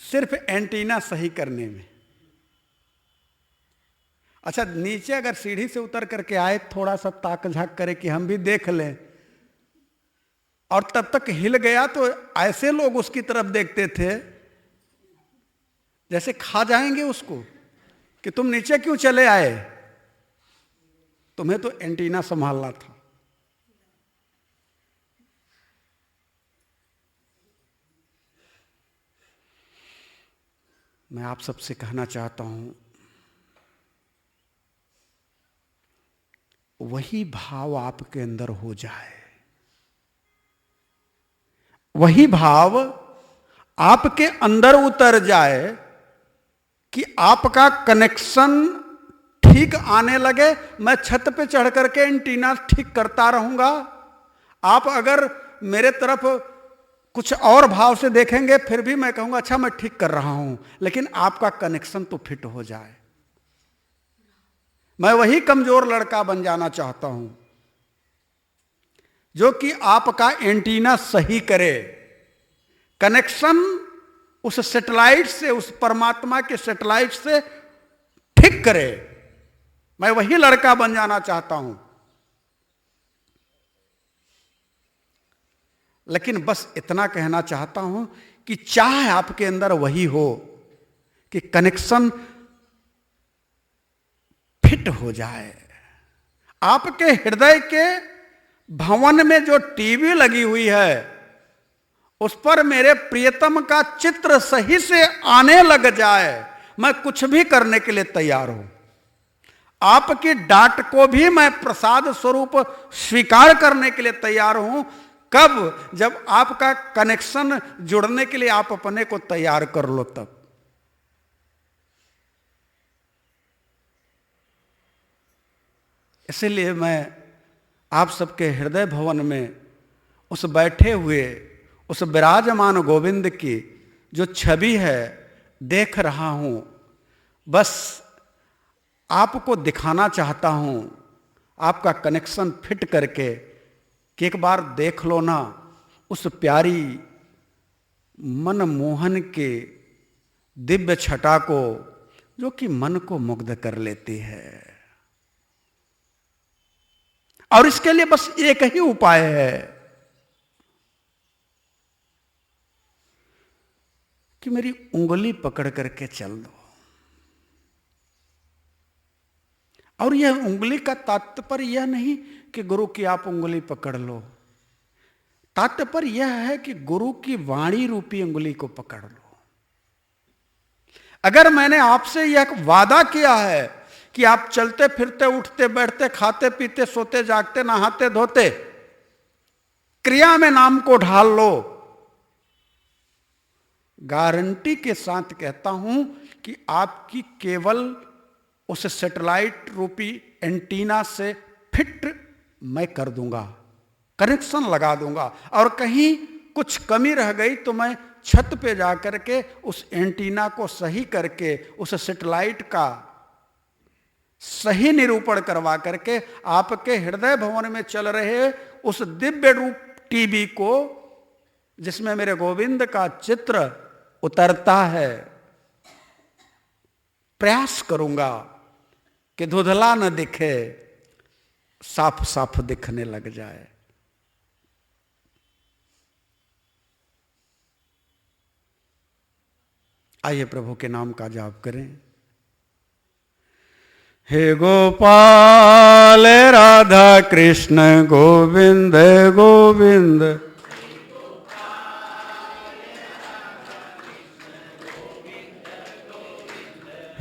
सिर्फ एंटीना सही करने में। अच्छा, नीचे अगर सीढ़ी से उतर करके आए, थोड़ा सा ताक झाक करे कि हम भी देख लें, और तब तक हिल गया तो ऐसे लोग उसकी तरफ देखते थे जैसे खा जाएंगे उसको, कि तुम नीचे क्यों चले आए, तुम्हें तो एंटीना संभालना था। मैं आप सबसे कहना चाहता हूं, वही भाव आपके अंदर हो जाए, वही भाव आपके अंदर उतर जाए कि आपका कनेक्शन ठीक आने लगे। मैं छत पे चढ़ करके एंटीना ठीक करता रहूंगा, आप अगर मेरे तरफ कुछ और भाव से देखेंगे फिर भी मैं कहूंगा अच्छा मैं ठीक कर रहा हूं, लेकिन आपका कनेक्शन तो फिट हो जाए। मैं वही कमजोर लड़का बन जाना चाहता हूं जो कि आपका एंटीना सही करे, कनेक्शन उस सैटेलाइट से, उस परमात्मा के सैटेलाइट से ठीक करे। मैं वही लड़का बन जाना चाहता हूं। लेकिन बस इतना कहना चाहता हूं कि चाहे आपके अंदर वही हो कि कनेक्शन फिट हो जाए। आपके हृदय के भवन में जो टीवी लगी हुई है उस पर मेरे प्रियतम का चित्र सही से आने लग जाए, मैं कुछ भी करने के लिए तैयार हूं। आपकी डांट को भी मैं प्रसाद स्वरूप स्वीकार करने के लिए तैयार हूं। कब? जब आपका कनेक्शन जुड़ने के लिए आप अपने को तैयार कर लो तब। इसलिए मैं आप सबके हृदय भवन में उस बैठे हुए उस विराजमान गोविंद की जो छवि है देख रहा हूं। बस आपको दिखाना चाहता हूं, आपका कनेक्शन फिट करके कि एक बार देख लो ना उस प्यारी मनमोहन के दिव्य छटा को जो कि मन को मुग्ध कर लेती है। और इसके लिए बस एक ही उपाय है कि मेरी उंगली पकड़ करके चल दो। और यह उंगली का तात्पर्य यह नहीं कि गुरु की आप उंगली पकड़ लो, तात्पर्य यह है कि गुरु की वाणी रूपी उंगली को पकड़ लो। अगर मैंने आपसे यह वादा किया है कि आप चलते फिरते उठते बैठते खाते पीते सोते जागते नहाते धोते क्रिया में नाम को ढाल लो, गारंटी के साथ कहता हूं कि आपकी केवल उस सैटेलाइट रूपी एंटीना से फिट मैं कर दूंगा, कनेक्शन लगा दूंगा। और कहीं कुछ कमी रह गई तो मैं छत पे जाकर के उस एंटीना को सही करके उस सैटेलाइट का सही निरूपण करवा करके आपके हृदय भवन में चल रहे उस दिव्य रूप टीवी को, जिसमें मेरे गोविंद का चित्र उतरता है, प्रयास करूंगा कि धुंधला न दिखे, साफ साफ दिखने लग जाए। आइए प्रभु के नाम का जाप करें। हे गोपाल राधा कृष्ण गोविंद गोविंद,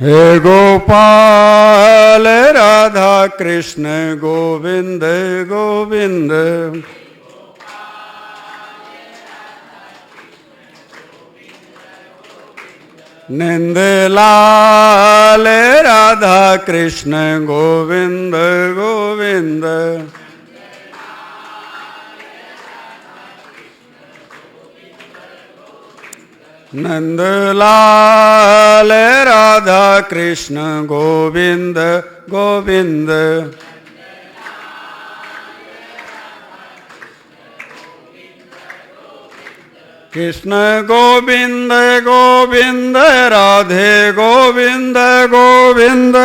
हे गोपाल राधा कृष्ण गोविंद गोविंद, नंद लाल राधा कृष्ण गोविंद गोविंद, नंद लाल राधा कृष्ण गोविंद गोविंद, कृष्ण गोविंद गोविंद राधे गोविंद गोविंद,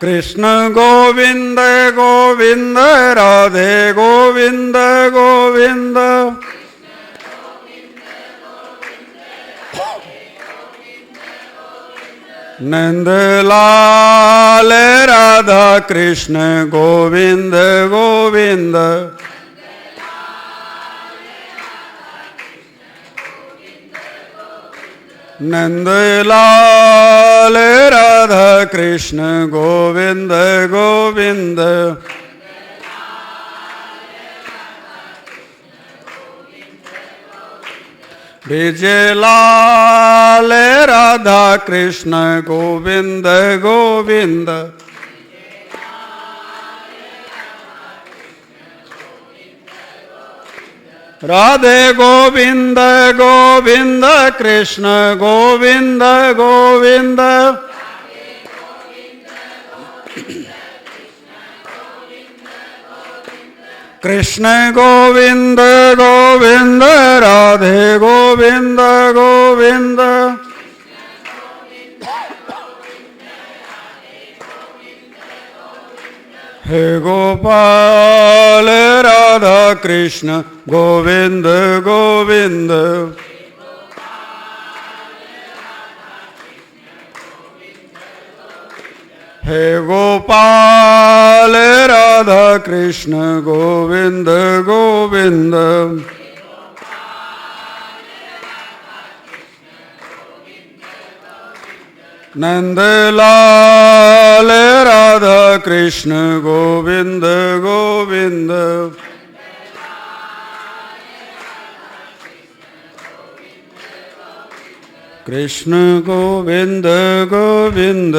कृष्ण गोविंद गोविंद राधे गोविंद गोविंद, नंद लाल राधा कृष्ण गोविंद गोविंद, नंद लाल राधा कृष्ण गोविंद गोविंद, विजय लाल राधा कृष्ण गोविंद गोविंद, राधे गोविंद गोविंद कृष्ण गोविंद गोविंद, कृष्ण गोविंद गोविंद राधे गोविंद गोविंद, हे गोपाल राधा कृष्ण गोविंद गोविंद, हे गोपाल राधा कृष्ण गोविंद गोविंद। नंदलाल राधा कृष्ण गोविंद गोविंद। कृष्ण गोविंद गोविंद।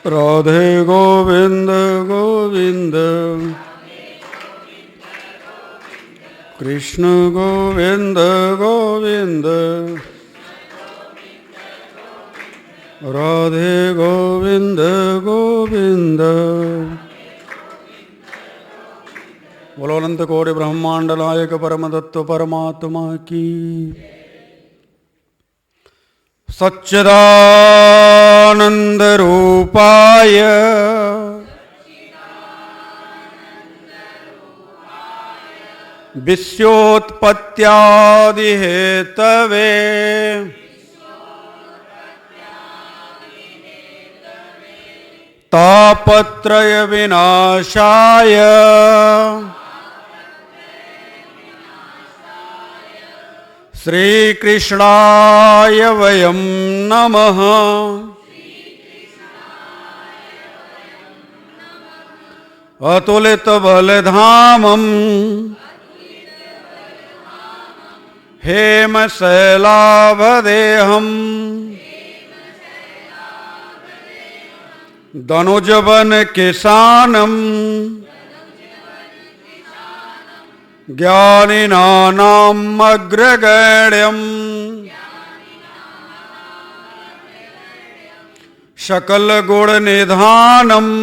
राधे गोविंद गोविंद। कृष्ण गोविंद गोविंद। राधे गोविंद गोविंद। बोलो अनंत कोटि ब्रह्मांड नायक परम तत्व परमात्मा की। सच्चिदानंद रूपाय विश्वोत्पत्त्यादि हेतवे तापत्रय विनाशाय श्री कृष्णाय वयं नमः। अतुलित बलधामं हेमशैलाभदेहम् दनुजवन किसानम् ज्ञानिनानाम् अग्रगण्यम् सकल गुण निधानम्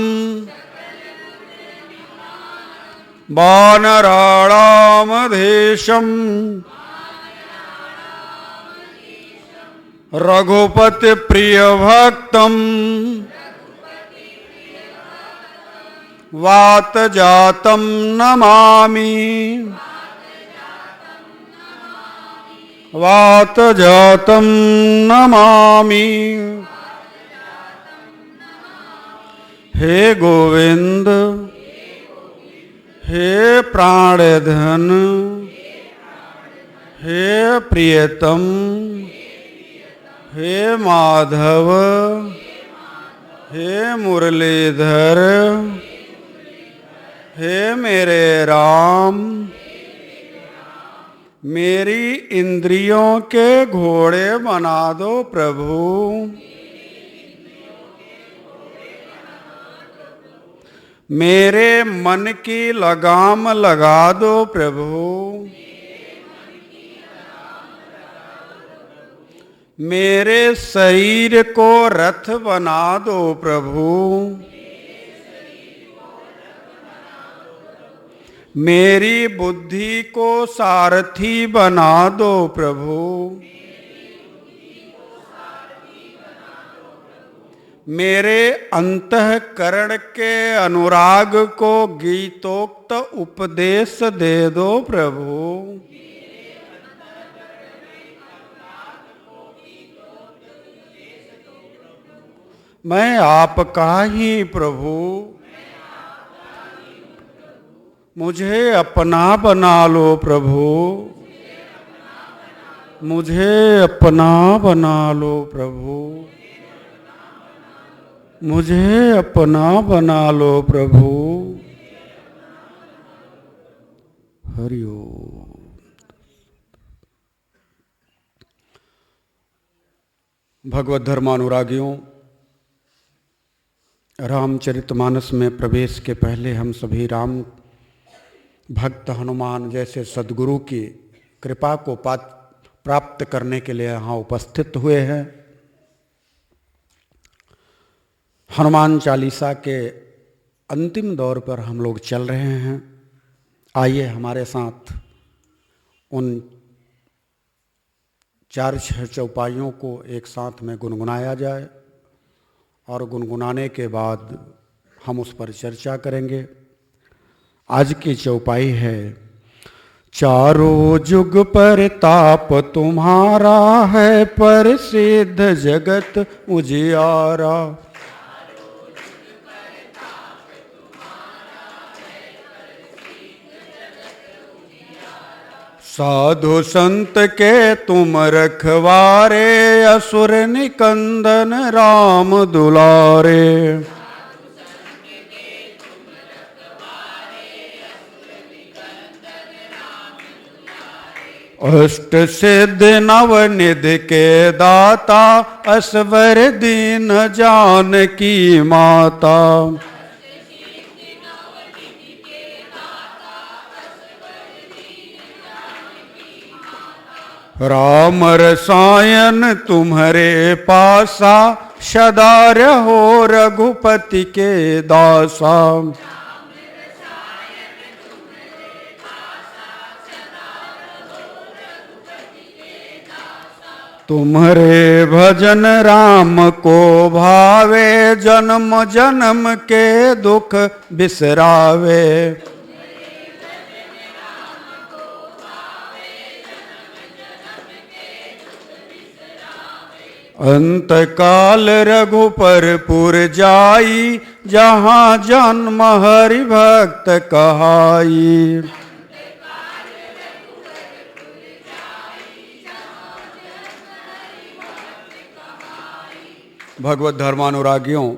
वानराणामधीशम् रघुपति प्रिय भक्तम् वात जातम् नमामि। वात जातम् नमामि। हे गोविंद हे प्राणधन हे प्रियतम हे माधव हे मुरलीधर हे मेरे राम। मेरी इंद्रियों के घोड़े बना दो प्रभु। मेरे मन की लगाम लगा दो प्रभु। मेरे शरीर को रथ बना दो प्रभु। मेरी बुद्धि को सारथी बना दो प्रभु। मेरे अंतःकरण के अनुराग को गीतोक्त उपदेश दे दो प्रभु। मैं आपका ही प्रभु। मुझे अपना बना लो प्रभु। मुझे अपना बना लो प्रभु। मुझे अपना बना लो प्रभु। हरि ओम। भगवत धर्मानुरागियों, रामचरितमानस में प्रवेश के पहले हम सभी राम भक्त हनुमान जैसे सद्गुरु की कृपा को प्राप्त करने के लिए यहाँ उपस्थित हुए हैं। हनुमान चालीसा के अंतिम दौर पर हम लोग चल रहे हैं। आइए हमारे साथ उन 4-6 चौपाइयों को एक साथ में गुनगुनाया जाए और गुनगुनाने के बाद हम उस पर चर्चा करेंगे। आज की चौपाई है चारों जुग पर ताप तुम्हारा है, प्रसिद्ध जगत उजियारा। साधु संत के तुम रखवारे, असुर निकंदन राम दुलारे। अष्ट सिद्ध नवनिधि के दाता, असवर दीन जानकी माता। राम रसायन तुम्हारे पासा, सदा रहो रघुपति के दासा। तुम्हारे भजन राम को भावे, जन्म जन्म के दुख बिसरावे। अंत काल रघुपरपुर जाई, जहाँ जन्म हरि भक्त कहाई। भगवत धर्मानुरागियों,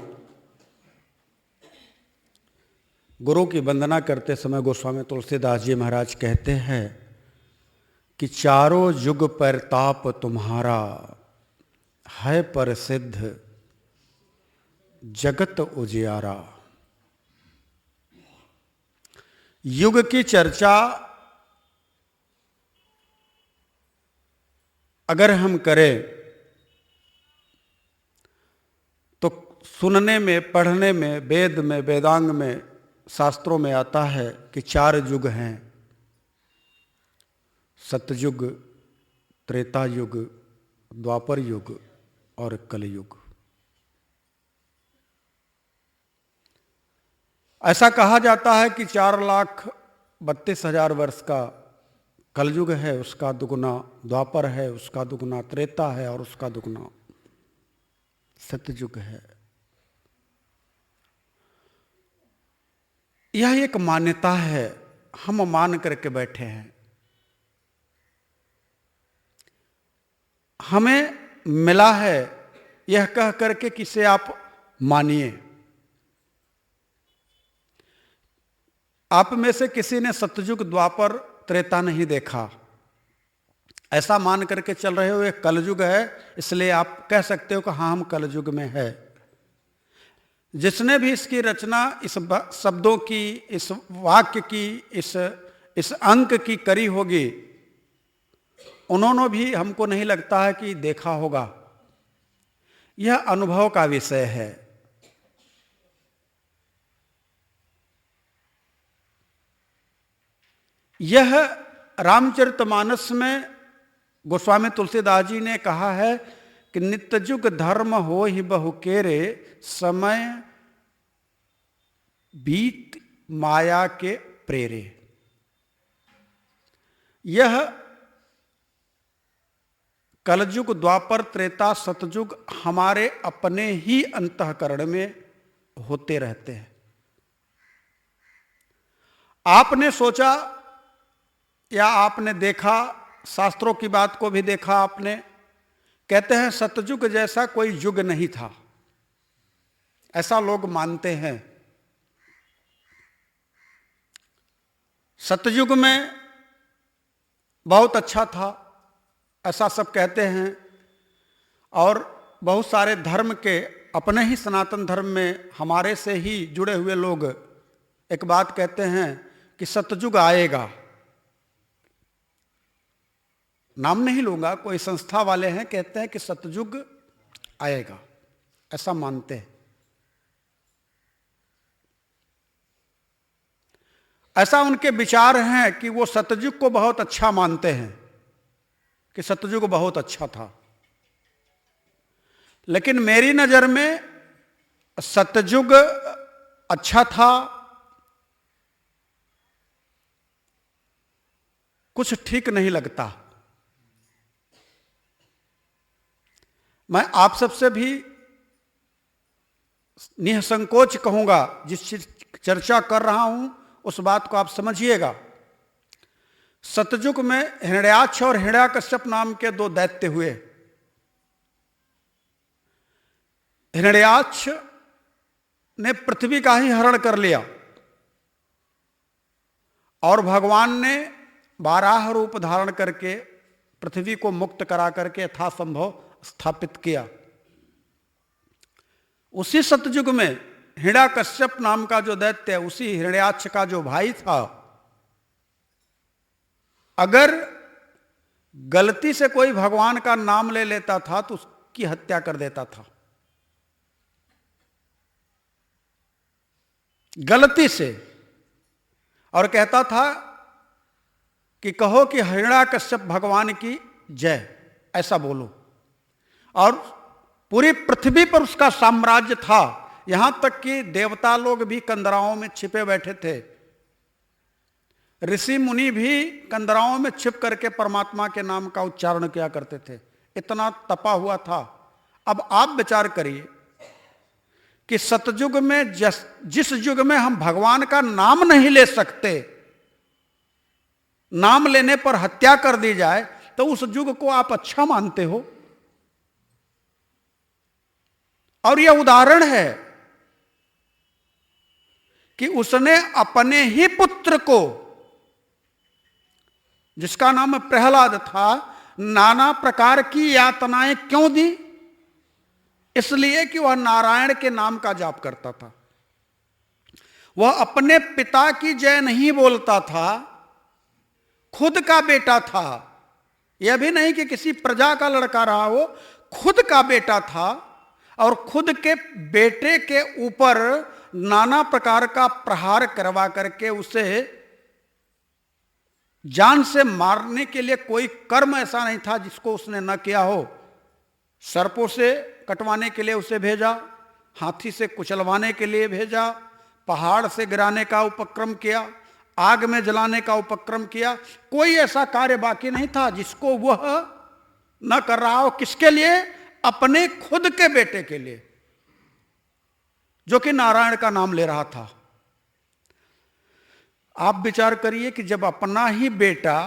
गुरु की वंदना करते समय गोस्वामी तुलसीदास जी महाराज कहते हैं कि चारों युग पर ताप तुम्हारा है, प्रसिद्ध जगत उजियारा। युग की चर्चा अगर हम करें तो सुनने में, पढ़ने में, वेद में, वेदांग में, शास्त्रों में आता है कि 4 युग हैं, सतयुग, त्रेता युग, द्वापर युग और कलयुग। ऐसा कहा जाता है कि 4,32,000 वर्ष का कलयुग है, उसका दुगुना द्वापर है, उसका दुगुना त्रेता है और उसका दुगुना सतयुग है। यह एक मान्यता है, हम मान करके बैठे हैं। हमें मिला है यह कह करके कि इसे आप मानिए। आप में से किसी ने सतयुग, द्वापर, त्रेता नहीं देखा, ऐसा मान करके चल रहे हो ये कलयुग है, इसलिए आप कह सकते हो कि हाँ हम कलयुग में है। जिसने भी इसकी रचना, इस शब्दों की, इस वाक्य की, इस अंक की करी होगी, उन्होंने भी हमको नहीं लगता है कि देखा होगा। यह अनुभव का विषय है। यह रामचरितमानस में गोस्वामी तुलसीदास जी ने कहा है कि नित्ययुग धर्म हो ही बहुकेरे, समय बीत माया के प्रेरे। यह कलयुग, द्वापर, त्रेता, सतयुग हमारे अपने ही अंतःकरण में होते रहते हैं। आपने सोचा या आपने देखा, शास्त्रों की बात को भी देखा आपने, कहते हैं सतयुग जैसा कोई युग नहीं था, ऐसा लोग मानते हैं। सतयुग में बहुत अच्छा था, ऐसा सब कहते हैं। और बहुत सारे धर्म के, अपने ही सनातन धर्म में हमारे से ही जुड़े हुए लोग एक बात कहते हैं कि सतयुग आएगा। नाम नहीं लूंगा, कोई संस्था वाले हैं, कहते हैं कि सतयुग आएगा, ऐसा मानते हैं। ऐसा उनके विचार हैं कि वो सतयुग को बहुत अच्छा मानते हैं, कि सतयुग बहुत अच्छा था। लेकिन मेरी नजर में सतयुग अच्छा था कुछ ठीक नहीं लगता। मैं आप सबसे भी निसंकोच कहूंगा, जिस चर्चा कर रहा हूं उस बात को आप समझिएगा। सतयुग में हिरण्याक्ष और हिरण्याकश्यप नाम के दो दैत्य हुए। हिरण्याक्ष ने पृथ्वी का ही हरण कर लिया और भगवान ने वाराह रूप धारण करके पृथ्वी को मुक्त करा करके यथासंभव स्थापित किया। उसी सतयुग में हिरण्याकश्यप नाम का जो दैत्य है, उसी हिरण्याक्ष का जो भाई था, अगर गलती से कोई भगवान का नाम ले लेता था तो उसकी हत्या कर देता था, गलती से, और कहता था कि कहो कि हिरण्याकश्यप भगवान की जय, ऐसा बोलो। और पूरी पृथ्वी पर उसका साम्राज्य था, यहां तक कि देवता लोग भी कंदराओं में छिपे बैठे थे, ऋषि मुनि भी कंदराओं में छिप करके परमात्मा के नाम का उच्चारण किया करते थे, इतना तपा हुआ था। अब आप विचार करिए कि सतयुग में जिस युग में हम भगवान का नाम नहीं ले सकते, नाम लेने पर हत्या कर दी जाए, तो उस युग को आप अच्छा मानते हो। और यह उदाहरण है कि उसने अपने ही पुत्र को, जिसका नाम प्रहलाद था, नाना प्रकार की यातनाएं क्यों दी? इसलिए कि वह नारायण के नाम का जाप करता था। वह अपने पिता की जय नहीं बोलता था, खुद का बेटा था। यह भी नहीं कि किसी प्रजा का लड़का रहा हो, खुद का बेटा था, और खुद के बेटे के ऊपर नाना प्रकार का प्रहार करवा करके उसे जान से मारने के लिए कोई कर्म ऐसा नहीं था जिसको उसने न किया हो। सर्पों से कटवाने के लिए उसे भेजा, हाथी से कुचलवाने के लिए भेजा, पहाड़ से गिराने का उपक्रम किया, आग में जलाने का उपक्रम किया। कोई ऐसा कार्य बाकी नहीं था जिसको वह न कर रहा हो। किसके लिए? अपने खुद के बेटे के लिए, जो कि नारायण का नाम ले रहा था। आप विचार करिए कि जब अपना ही बेटा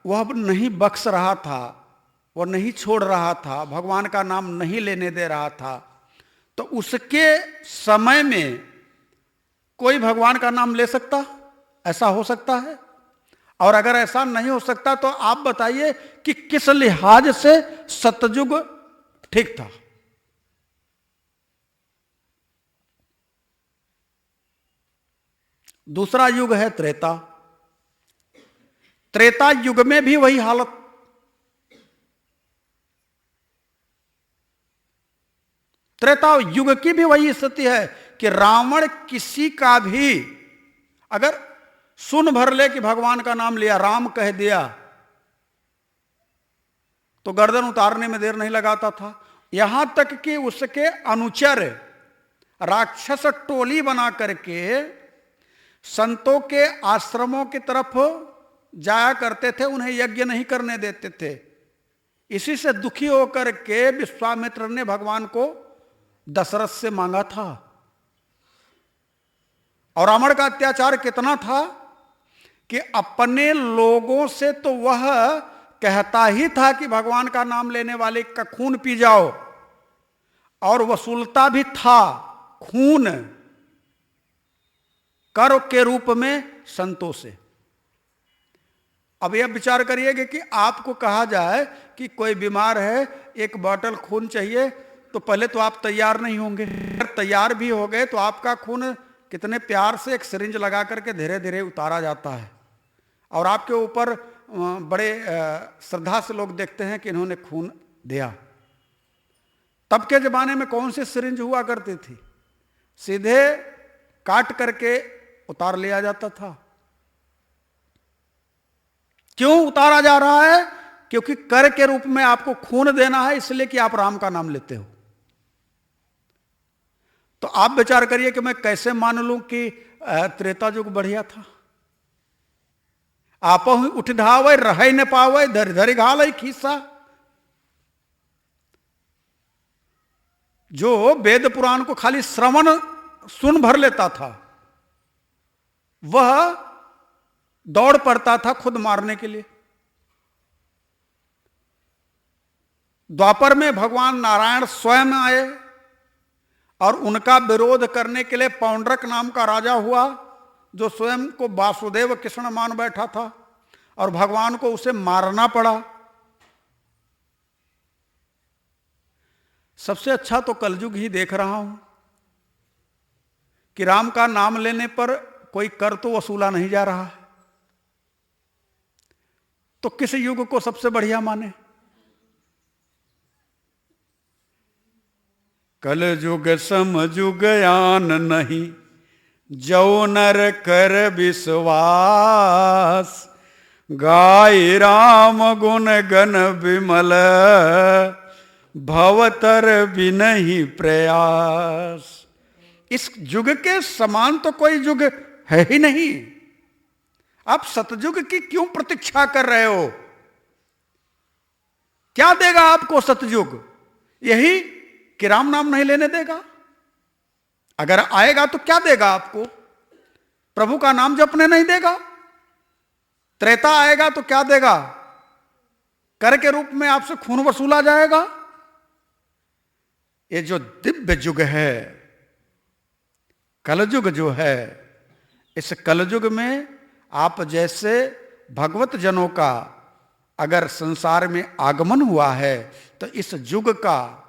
वह नहीं बख्श रहा था, वह नहीं छोड़ रहा था, भगवान का नाम नहीं लेने दे रहा था, तो उसके समय में कोई भगवान का नाम ले सकता? ऐसा हो सकता है? और अगर ऐसा नहीं हो सकता तो आप बताइए कि किस लिहाज से सतयुग ठीक था? दूसरा युग है त्रेता। त्रेता युग में भी वही हालत। त्रेता युग की भी वही स्थिति है कि रावण किसी का भी अगर सुन भर ले कि भगवान का नाम लिया, राम कह दिया, तो गर्दन उतारने में देर नहीं लगाता था। यहां तक कि उसके अनुचर राक्षस टोली बना करके संतों के आश्रमों की तरफ जाया करते थे, उन्हें यज्ञ नहीं करने देते थे। इसी से दुखी होकर के विश्वामित्र ने भगवान को दशरथ से मांगा था। और रावण का अत्याचार कितना था कि अपने लोगों से तो वह कहता ही था कि भगवान का नाम लेने वाले का खून पी जाओ, और वसूलता भी था खून कर के रूप में संतों से। अब यह विचार करिएगा कि आपको कहा जाए कि कोई बीमार है, एक बोतल खून चाहिए, तो पहले तो आप तैयार नहीं होंगे। अगर तैयार भी हो गए तो आपका खून कितने प्यार से एक सिरिंज लगा करके धीरे धीरे उतारा जाता है, और आपके ऊपर बड़े श्रद्धा से लोग देखते हैं कि इन्होंने खून दिया। तब के जमाने में कौन सी सिरिंज हुआ करती थी? सीधे काट करके उतार लिया जाता था। क्यों उतारा जा रहा है? क्योंकि कर के रूप में आपको खून देना है, इसलिए कि आप राम का नाम लेते हो। तो आप विचार करिए कि मैं कैसे मान लूं कि त्रेता युग बढ़िया था। आपहु उठ धावै रहै न पावै धरि धरि घालै खीसा। जो वेद पुराण को खाली श्रवण सुन भर लेता था, वह दौड़ पड़ता था खुद मारने के लिए। द्वापर में भगवान नारायण स्वयं आए और उनका विरोध करने के लिए पौंड्रक नाम का राजा हुआ, जो स्वयं को वासुदेव कृष्ण मान बैठा था, और भगवान को उसे मारना पड़ा। सबसे अच्छा तो कलयुग ही देख रहा हूं कि राम का नाम लेने पर कोई कर तो वसूला नहीं जा रहा है, तो किस युग को सबसे बढ़िया माने? कलयुग समयुग आन नहीं, जो नर कर विश्वास, गाय राम गुण गण विमल, भवतर बिनहि प्रयास। इस युग के समान तो कोई युग है ही नहीं। आप सतयुग की क्यों प्रतीक्षा कर रहे हो? क्या देगा आपको सतयुग? यही कि राम नाम नहीं लेने देगा। अगर आएगा तो क्या देगा आपको? प्रभु का नाम जपने नहीं देगा। त्रेता आएगा तो क्या देगा? कर के रूप में आपसे खून वसूला जाएगा। ये जो दिव्य युग है, कलयुग जो है, इस कलयुग में आप जैसे भगवत जनों का अगर संसार में आगमन हुआ है तो इस युग का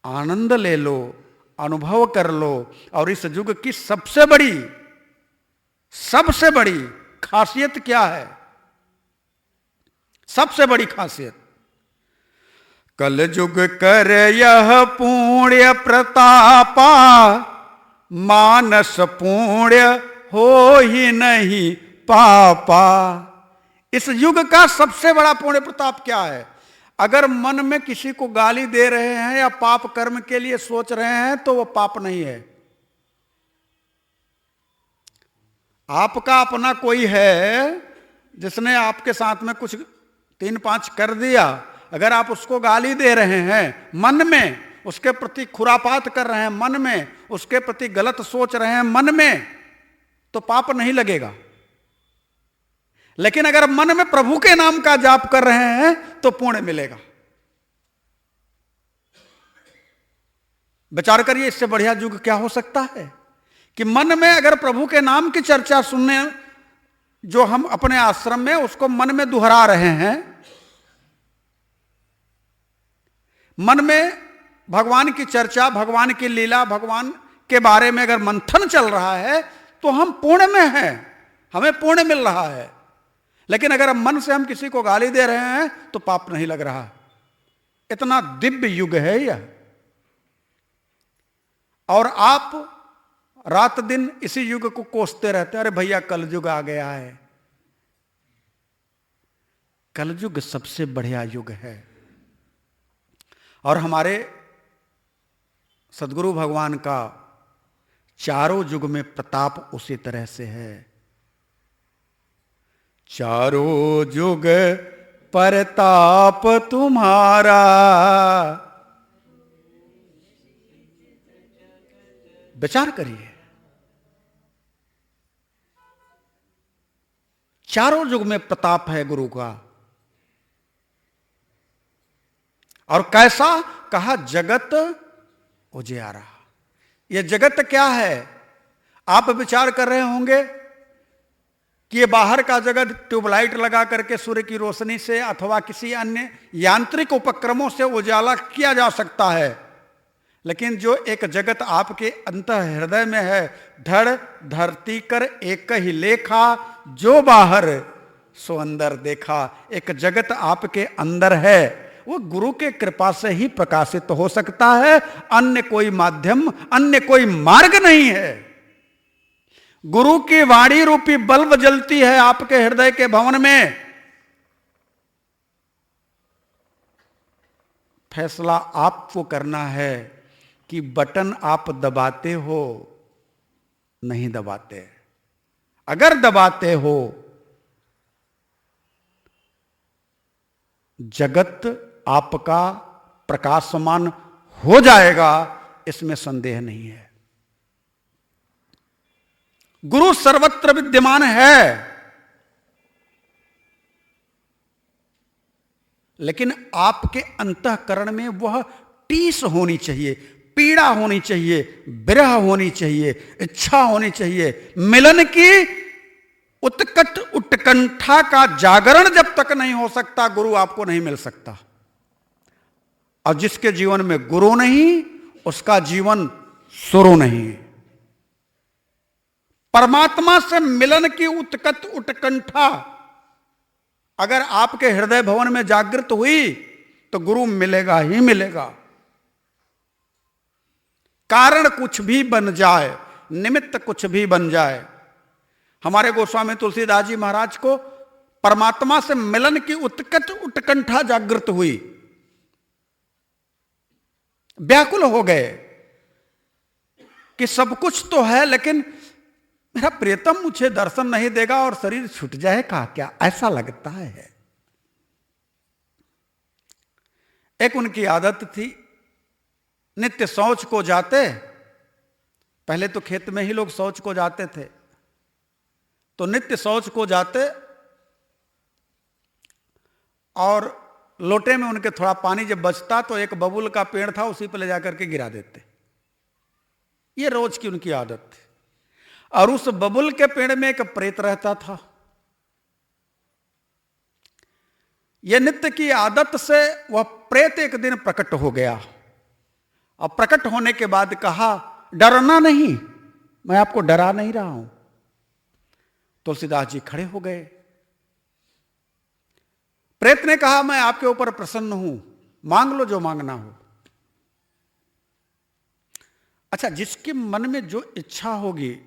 आनंद ले लो, अनुभव कर लो। और इस युग की सबसे बड़ी खासियत क्या है? सबसे बड़ी खासियत, कलयुग कर यह पुण्य प्रतापा, मानस पुण्य हो ही नहीं पापा। इस युग का सबसे बड़ा पुण्य प्रताप क्या है? अगर मन में किसी को गाली दे रहे हैं या पाप कर्म के लिए सोच रहे हैं तो वह पाप नहीं है। आपका अपना कोई है जिसने आपके साथ में कुछ 3-5 कर दिया, अगर आप उसको गाली दे रहे हैं, मन में उसके प्रति खुरापात कर रहे हैं, मन में उसके प्रति गलत सोच रहे हैं, मन में, तो पाप नहीं लगेगा। लेकिन अगर मन में प्रभु के नाम का जाप कर रहे हैं तो पुण्य मिलेगा। विचार करिए, इससे बढ़िया युग क्या हो सकता है कि मन में अगर प्रभु के नाम की चर्चा सुनने, जो हम अपने आश्रम में उसको मन में दोहरा रहे हैं, मन में भगवान की चर्चा, भगवान की लीला, भगवान के बारे में अगर मंथन चल रहा है तो हम पुण्य में हैं, हमें पुण्य मिल रहा है। लेकिन अगर मन से हम किसी को गाली दे रहे हैं तो पाप नहीं लग रहा। इतना दिव्य युग है यह। और आप रात दिन इसी युग को कोसते रहते हैं, अरे भैया कलयुग आ गया है। कलयुग सबसे बढ़िया युग है। और हमारे सदगुरु भगवान का चारों युग में प्रताप उसी तरह से है। चारों युग परताप तुम्हारा, विचार करिए, चारों युग में प्रताप है गुरु का। और कैसा? कहा जगत उजियारा। यह जगत क्या है? आप विचार कर रहे होंगे कि ये बाहर का जगत ट्यूबलाइट लगा करके सूर्य की रोशनी से अथवा किसी अन्य यांत्रिक उपक्रमों से उजाला किया जा सकता है। लेकिन जो एक जगत आपके अंतः हृदय में है, धड़ धरती कर एक ही लेखा, जो बाहर सो अंदर देखा। एक जगत आपके अंदर है, वो गुरु के कृपा से ही प्रकाशित हो सकता है। अन्य कोई माध्यम, अन्य कोई मार्ग नहीं है। गुरु की वाणी रूपी बल्ब जलती है आपके हृदय के भवन में। फैसला आपको करना है कि बटन आप दबाते हो, नहीं दबाते। अगर दबाते हो जगत आपका प्रकाशमान हो जाएगा, इसमें संदेह नहीं है। गुरु सर्वत्र विद्यमान है, लेकिन आपके अंतःकरण में वह टीस होनी चाहिए, पीड़ा होनी चाहिए, विरह होनी चाहिए, इच्छा होनी चाहिए। मिलन की उत्कट उत्कंठा का जागरण जब तक नहीं हो सकता, गुरु आपको नहीं मिल सकता। और जिसके जीवन में गुरु नहीं, उसका जीवन सुरु नहीं। परमात्मा से मिलन की उत्कट उत्कंठा अगर आपके हृदय भवन में जागृत हुई तो गुरु मिलेगा ही मिलेगा। कारण कुछ भी बन जाए, निमित्त कुछ भी बन जाए, हमारे गोस्वामी तुलसीदास जी महाराज को परमात्मा से मिलन की उत्कट उत्कंठा जागृत हुई, व्याकुल हो गए कि सब कुछ तो है, लेकिन मेरा प्रियतम मुझे दर्शन नहीं देगा और शरीर छूट जाएगा क्या, ऐसा लगता है। एक उनकी आदत थी, नित्य शौच को जाते, पहले तो खेत में ही लोग शौच को जाते थे, तो नित्य शौच को जाते और लोटे में उनके थोड़ा पानी जब बचता तो एक बबूल का पेड़ था, उसी पर ले जाकर के गिरा देते। ये रोज की उनकी आदत थी। और उस बबूल के पेड़ में एक प्रेत रहता था। यह नित्य की आदत से वह प्रेत एक दिन प्रकट हो गया, और प्रकट होने के बाद कहा, डरना नहीं, मैं आपको डरा नहीं रहा हूं। तुलसीदास जी खड़े हो गए। प्रेत ने कहा, मैं आपके ऊपर प्रसन्न हूं, मांग लो जो मांगना हो। अच्छा, जिसके मन में जो इच्छा होगी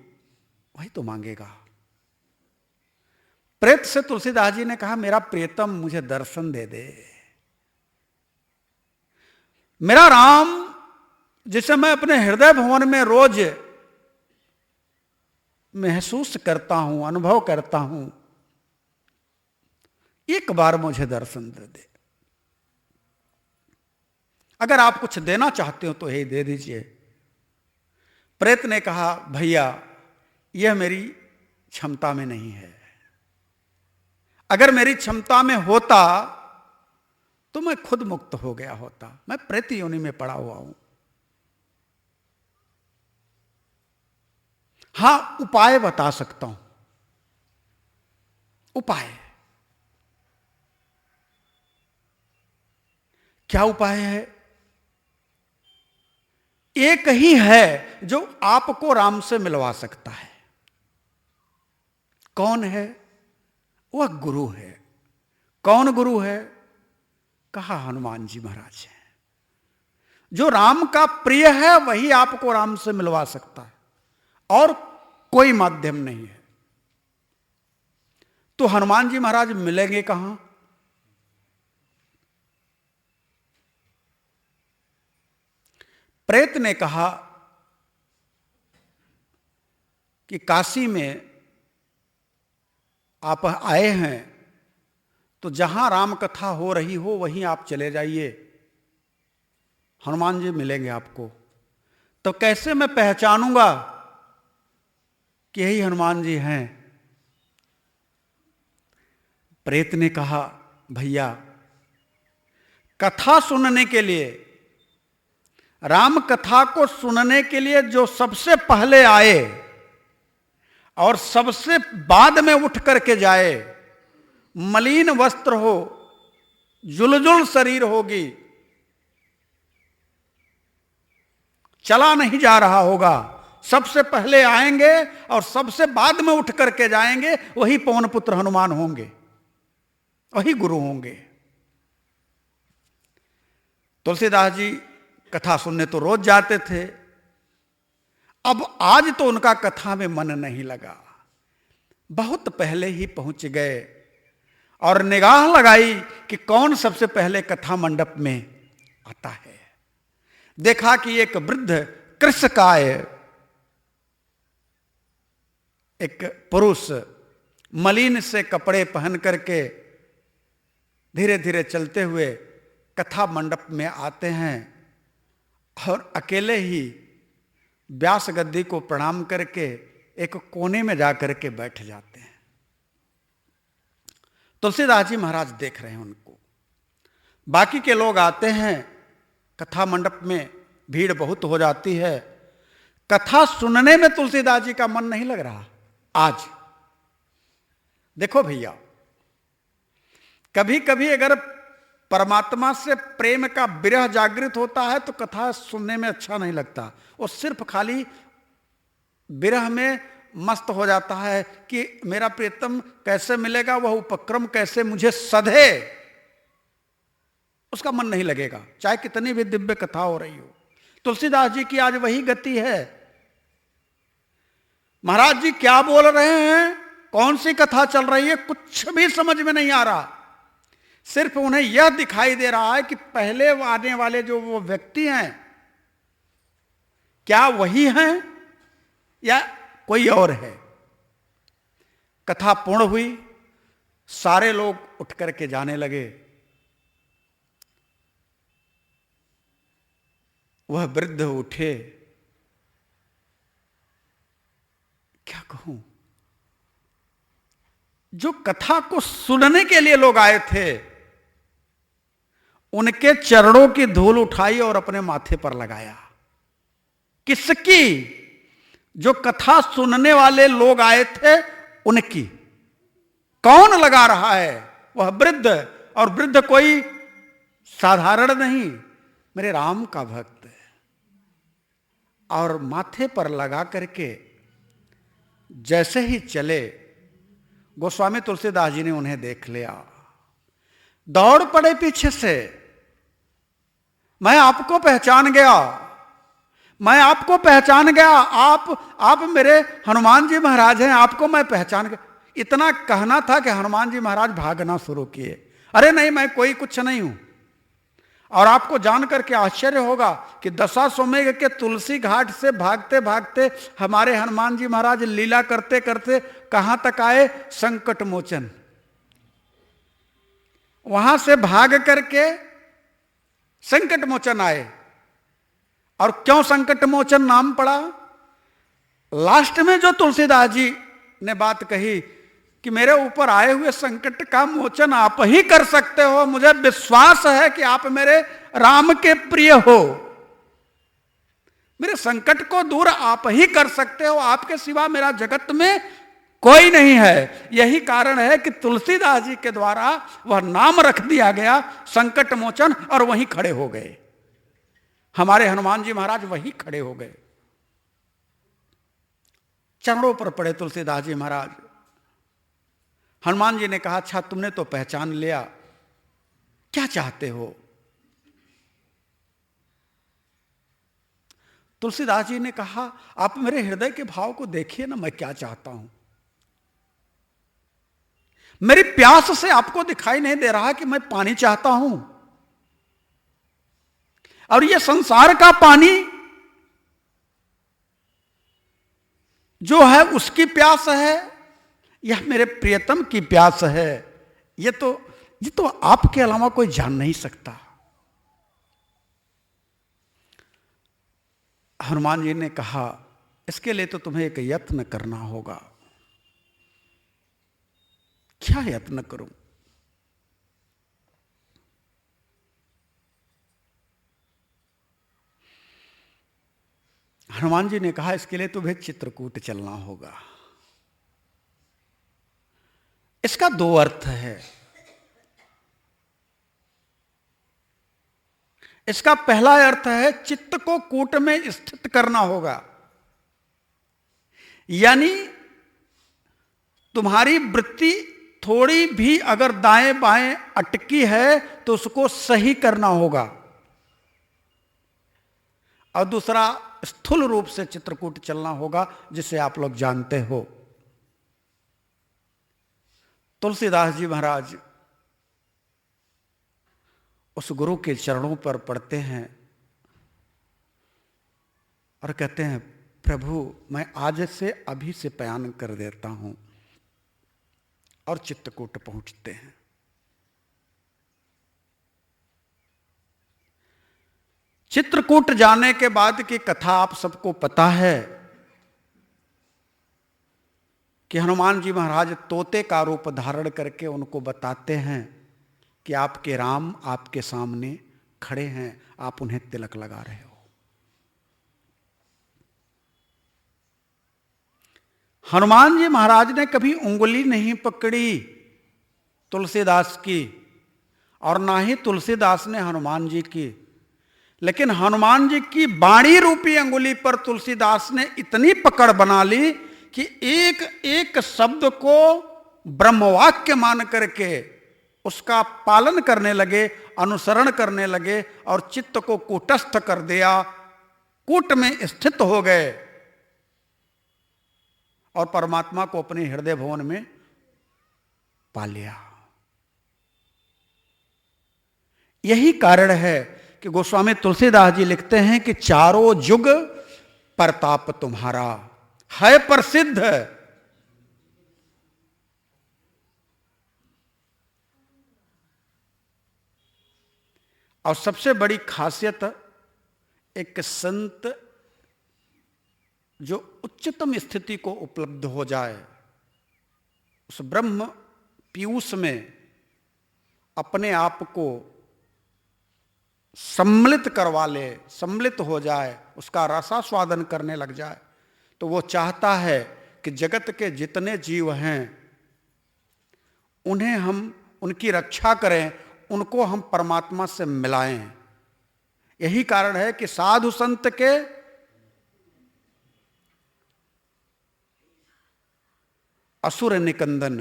वही तो मांगेगा। प्रेत से तुलसीदास जी ने कहा, मेरा प्रियतम मुझे दर्शन दे दे, मेरा राम जिसे मैं अपने हृदय भवन में रोज महसूस करता हूं, अनुभव करता हूं, एक बार मुझे दर्शन दे दे। अगर आप कुछ देना चाहते हो तो यही दे दीजिए। प्रेत ने कहा, भैया यह मेरी क्षमता में नहीं है, अगर मेरी क्षमता में होता तो मैं खुद मुक्त हो गया होता, मैं प्रेत योनि में पड़ा हुआ हूं। हां, उपाय बता सकता हूं। उपाय क्या? उपाय है एक ही है जो आपको राम से मिलवा सकता है। कौन है? वह गुरु है। कौन गुरु है? कहा हनुमान जी महाराज है। जो राम का प्रिय है वही आपको राम से मिलवा सकता है, और कोई माध्यम नहीं है। तो हनुमान जी महाराज मिलेंगे कहां? प्रेत ने कहा कि काशी में आप आए हैं तो जहां राम कथा हो रही हो वहीं आप चले जाइए, हनुमान जी मिलेंगे आपको। तो कैसे मैं पहचानूंगा कि यही हनुमान जी हैं? प्रेत ने कहा, भैया कथा सुनने के लिए, राम कथा को सुनने के लिए जो सबसे पहले आए और सबसे बाद में उठ करके जाए, मलिन वस्त्र हो, जुलजुल शरीर होगी, चला नहीं जा रहा होगा, सबसे पहले आएंगे और सबसे बाद में उठ करके जाएंगे, वही पवन पुत्र हनुमान होंगे, वही गुरु होंगे। तुलसीदास जी कथा सुनने तो रोज जाते थे, अब आज तो उनका कथा में मन नहीं लगा। बहुत पहले ही पहुंच गए और निगाह लगाई कि कौन सबसे पहले कथा मंडप में आता है। देखा कि एक वृद्ध कृशकाय एक पुरुष मलिन से कपड़े पहन करके धीरे धीरे चलते हुए कथा मंडप में आते हैं और अकेले ही व्यास गद्दी को प्रणाम करके एक कोने में जाकर के बैठ जाते हैं। तुलसीदास जी महाराज देख रहे हैं उनको। बाकी के लोग आते हैं, कथा मंडप में भीड़ बहुत हो जाती है। कथा सुनने में तुलसीदास जी का मन नहीं लग रहा। आज देखो भैया, कभी कभी अगर परमात्मा से प्रेम का विरह जागृत होता है तो कथा सुनने में अच्छा नहीं लगता। वो सिर्फ खाली विरह में मस्त हो जाता है कि मेरा प्रियतम कैसे मिलेगा, वह उपक्रम कैसे मुझे सधे, उसका मन नहीं लगेगा, चाहे कितनी भी दिव्य कथा हो रही हो। तुलसीदास जी की आज वही गति है। महाराज जी क्या बोल रहे हैं, कौन सी कथा चल रही है, कुछ भी समझ में नहीं आ रहा। सिर्फ उन्हें यह दिखाई दे रहा है कि पहले आने वाले जो वो व्यक्ति हैं, क्या वही हैं या कोई और है। कथा पूर्ण हुई, सारे लोग उठ करके जाने लगे। वह वृद्ध उठे, क्या कहूं, जो कथा को सुनने के लिए लोग आए थे उनके चरणों की धूल उठाई और अपने माथे पर लगाया। किसकी? जो कथा सुनने वाले लोग आए थे उनकी। कौन लगा रहा है? वह वृद्ध, और वृद्ध कोई साधारण नहीं, मेरे राम का भक्त है। और माथे पर लगा करके जैसे ही चले, गोस्वामी तुलसीदास जी ने उन्हें देख लिया, दौड़ पड़े पीछे से। मैं आपको पहचान गया, मैं आपको पहचान गया, आप मेरे हनुमान जी महाराज हैं, आपको मैं पहचान गया। इतना कहना था कि हनुमान जी महाराज भागना शुरू किए। अरे नहीं, मैं कोई कुछ नहीं हूं। और आपको जान करके आश्चर्य होगा कि दशाश्वमेध के तुलसी घाट से भागते भागते हमारे हनुमान जी महाराज लीला करते करते कहां तक आए? संकट मोचन। वहां से भाग करके संकट मोचन आए। और क्यों संकट मोचन नाम पड़ा? लास्ट में जो तुलसीदास जी ने बात कही कि मेरे ऊपर आए हुए संकट का मोचन आप ही कर सकते हो, मुझे विश्वास है कि आप मेरे राम के प्रिय हो, मेरे संकट को दूर आप ही कर सकते हो, आपके सिवा मेरा जगत में कोई नहीं है। यही कारण है कि तुलसीदास जी के द्वारा वह नाम रख दिया गया संकट मोचन, और वहीं खड़े हो गए। हमारे हनुमान जी महाराज वहीं खड़े हो गए, चरणों पर पड़े तुलसीदास जी महाराज। हनुमान जी ने कहा, अच्छा तुमने तो पहचान लिया, क्या चाहते हो? तुलसीदास जी ने कहा, आप मेरे हृदय के भाव को देखिए ना, मैं क्या चाहता हूं। मेरी प्यास से आपको दिखाई नहीं दे रहा कि मैं पानी चाहता हूं, और यह संसार का पानी जो है उसकी प्यास है, यह मेरे प्रियतम की प्यास है। ये तो आपके अलावा कोई जान नहीं सकता। हनुमान जी ने कहा, इसके लिए तो तुम्हें एक यत्न करना होगा। क्या यत्न करूं? हनुमान जी ने कहा, इसके लिए तुम्हें चित्रकूट चलना होगा। इसका दो अर्थ है। इसका पहला अर्थ है चित्त को कूट में स्थित करना होगा, यानी तुम्हारी वृत्ति थोड़ी भी अगर दाएं बाएं अटकी है तो उसको सही करना होगा। और दूसरा, स्थूल रूप से चित्रकूट चलना होगा, जिसे आप लोग जानते हो। तुलसीदास जी महाराज उस गुरु के चरणों पर पड़ते हैं और कहते हैं, प्रभु मैं आज से अभी से पयान कर देता हूं। और चित्रकूट पहुंचते हैं। चित्रकूट जाने के बाद की कथा आप सबको पता है कि हनुमान जी महाराज तोते का रूप धारण करके उनको बताते हैं कि आपके राम आपके सामने खड़े हैं, आप उन्हें तिलक लगा रहे हो। हनुमान जी महाराज ने कभी उंगली नहीं पकड़ी तुलसीदास की, और ना ही तुलसीदास ने हनुमान जी की, लेकिन हनुमान जी की बाणी रूपी अंगुली पर तुलसीदास ने इतनी पकड़ बना ली कि एक एक शब्द को ब्रह्मवाक्य मान करके उसका पालन करने लगे, अनुसरण करने लगे और चित्त को कूटस्थ कर दिया, कूट में स्थित हो गए और परमात्मा को अपने हृदय भवन में पा लिया। यही कारण है कि गोस्वामी तुलसीदास जी लिखते हैं कि चारों जुग प्रताप तुम्हारा है प्रसिद्ध। और सबसे बड़ी खासियत, एक संत जो उच्चतम स्थिति को उपलब्ध हो जाए, उस ब्रह्म पीयूष में अपने आप को सम्मिलित करवा ले, सम्मिलित हो जाए, उसका रसास्वादन करने लग जाए, तो वो चाहता है कि जगत के जितने जीव हैं उन्हें हम उनकी रक्षा करें, उनको हम परमात्मा से मिलाएं। यही कारण है कि साधु संत के असुर निकंदन,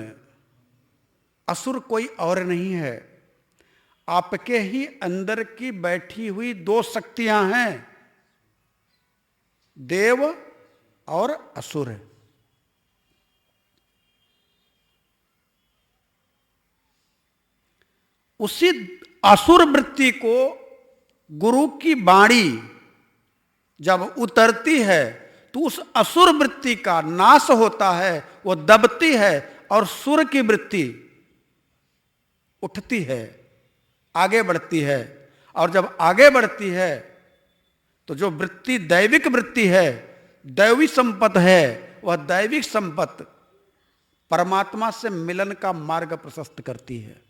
असुर कोई और नहीं है, आपके ही अंदर की बैठी हुई दो शक्तियां हैं, देव और असुर। उसी असुर वृत्ति को गुरु की वाणी जब उतरती है तो उस असुर वृत्ति का नाश होता है, वो दबती है और सुर की वृत्ति उठती है, आगे बढ़ती है। और जब आगे बढ़ती है तो जो वृत्ति दैविक वृत्ति है, दैवी संपत्त है, वह दैविक संपत्त परमात्मा से मिलन का मार्ग प्रशस्त करती है।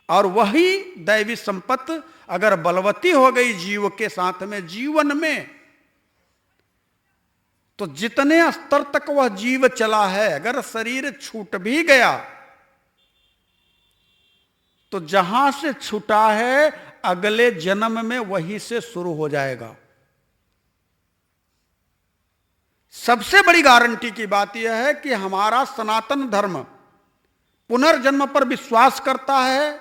और वही दैवी संपत्ति अगर बलवती हो गई जीव के साथ में, जीवन में, तो जितने स्तर तक वह जीव चला है, अगर शरीर छूट भी गया तो जहां से छूटा है अगले जन्म में वहीं से शुरू हो जाएगा। सबसे बड़ी गारंटी की बात यह है कि हमारा सनातन धर्म पुनर्जन्म पर विश्वास करता है,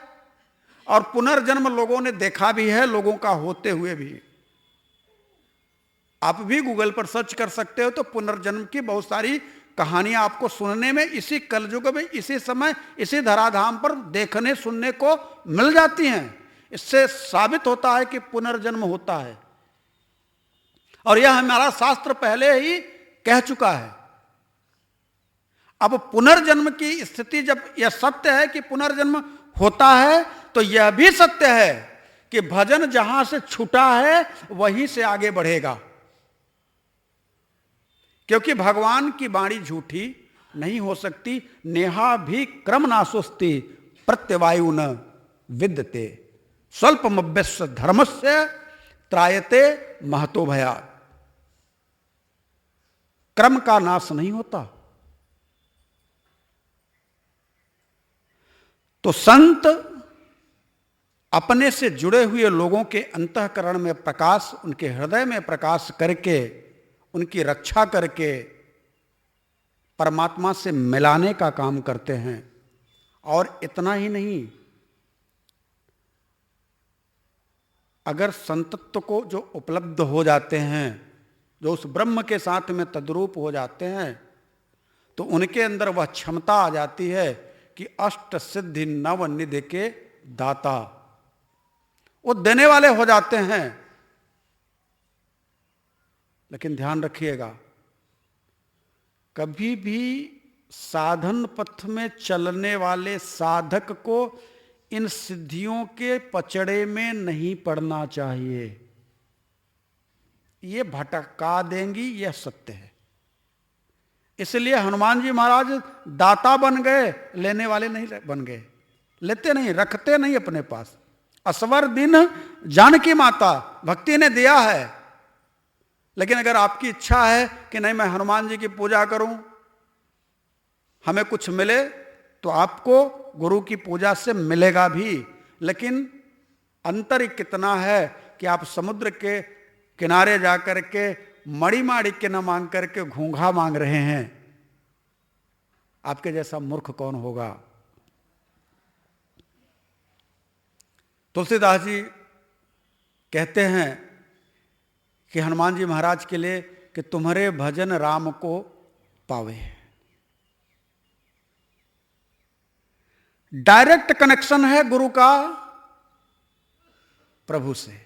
और पुनर्जन्म लोगों ने देखा भी है, लोगों का होते हुए भी। आप भी गूगल पर सर्च कर सकते हो तो पुनर्जन्म की बहुत सारी कहानियां आपको सुनने में इसी कलयुग में, इसी समय, इसी धराधाम पर देखने सुनने को मिल जाती हैं। इससे साबित होता है कि पुनर्जन्म होता है, और यह हमारा शास्त्र पहले ही कह चुका है। अब पुनर्जन्म की स्थिति, जब यह सत्य है कि पुनर्जन्म होता है, तो यह भी सत्य है कि भजन जहां से छूटा है वहीं से आगे बढ़ेगा, क्योंकि भगवान की वाणी झूठी नहीं हो सकती। नेहा भी क्रम नासुस्ति प्रत्यवायु न विद्यते स्वल्पमभ्यस्य धर्मस्य त्रायते महतो भया। क्रम का नाश नहीं होता। तो संत अपने से जुड़े हुए लोगों के अंतःकरण में प्रकाश, उनके हृदय में प्रकाश करके, उनकी रक्षा करके परमात्मा से मिलाने का काम करते हैं। और इतना ही नहीं, अगर संतत्व को जो उपलब्ध हो जाते हैं, जो उस ब्रह्म के साथ में तद्रूप हो जाते हैं, तो उनके अंदर वह क्षमता आ जाती है कि अष्ट सिद्धि नव निधि के दाता, वो देने वाले हो जाते हैं। लेकिन ध्यान रखिएगा, कभी भी साधन पथ में चलने वाले साधक को इन सिद्धियों के पचड़े में नहीं पड़ना चाहिए। ये भटका देंगी, यह सत्य है। इसलिए हनुमान जी महाराज दाता बन गए, लेने वाले नहीं बन गए। लेते नहीं, रखते नहीं अपने पास। असवर दिन जानकी माता, भक्ति ने दिया है, लेकिन अगर आपकी इच्छा है कि नहीं मैं हनुमान जी की पूजा करूं, हमें कुछ मिले, तो आपको गुरु की पूजा से मिलेगा भी। लेकिन अंतर कितना है कि आप समुद्र के किनारे जाकर के मड़ी माड़ी के न मांग करके घूंघा मांग रहे हैं। आपके जैसा मूर्ख कौन होगा। तुलसीदास जी कहते हैं कि हनुमान जी महाराज के लिए कि तुम्हारे भजन राम को पावे। डायरेक्ट कनेक्शन है गुरु का प्रभु से।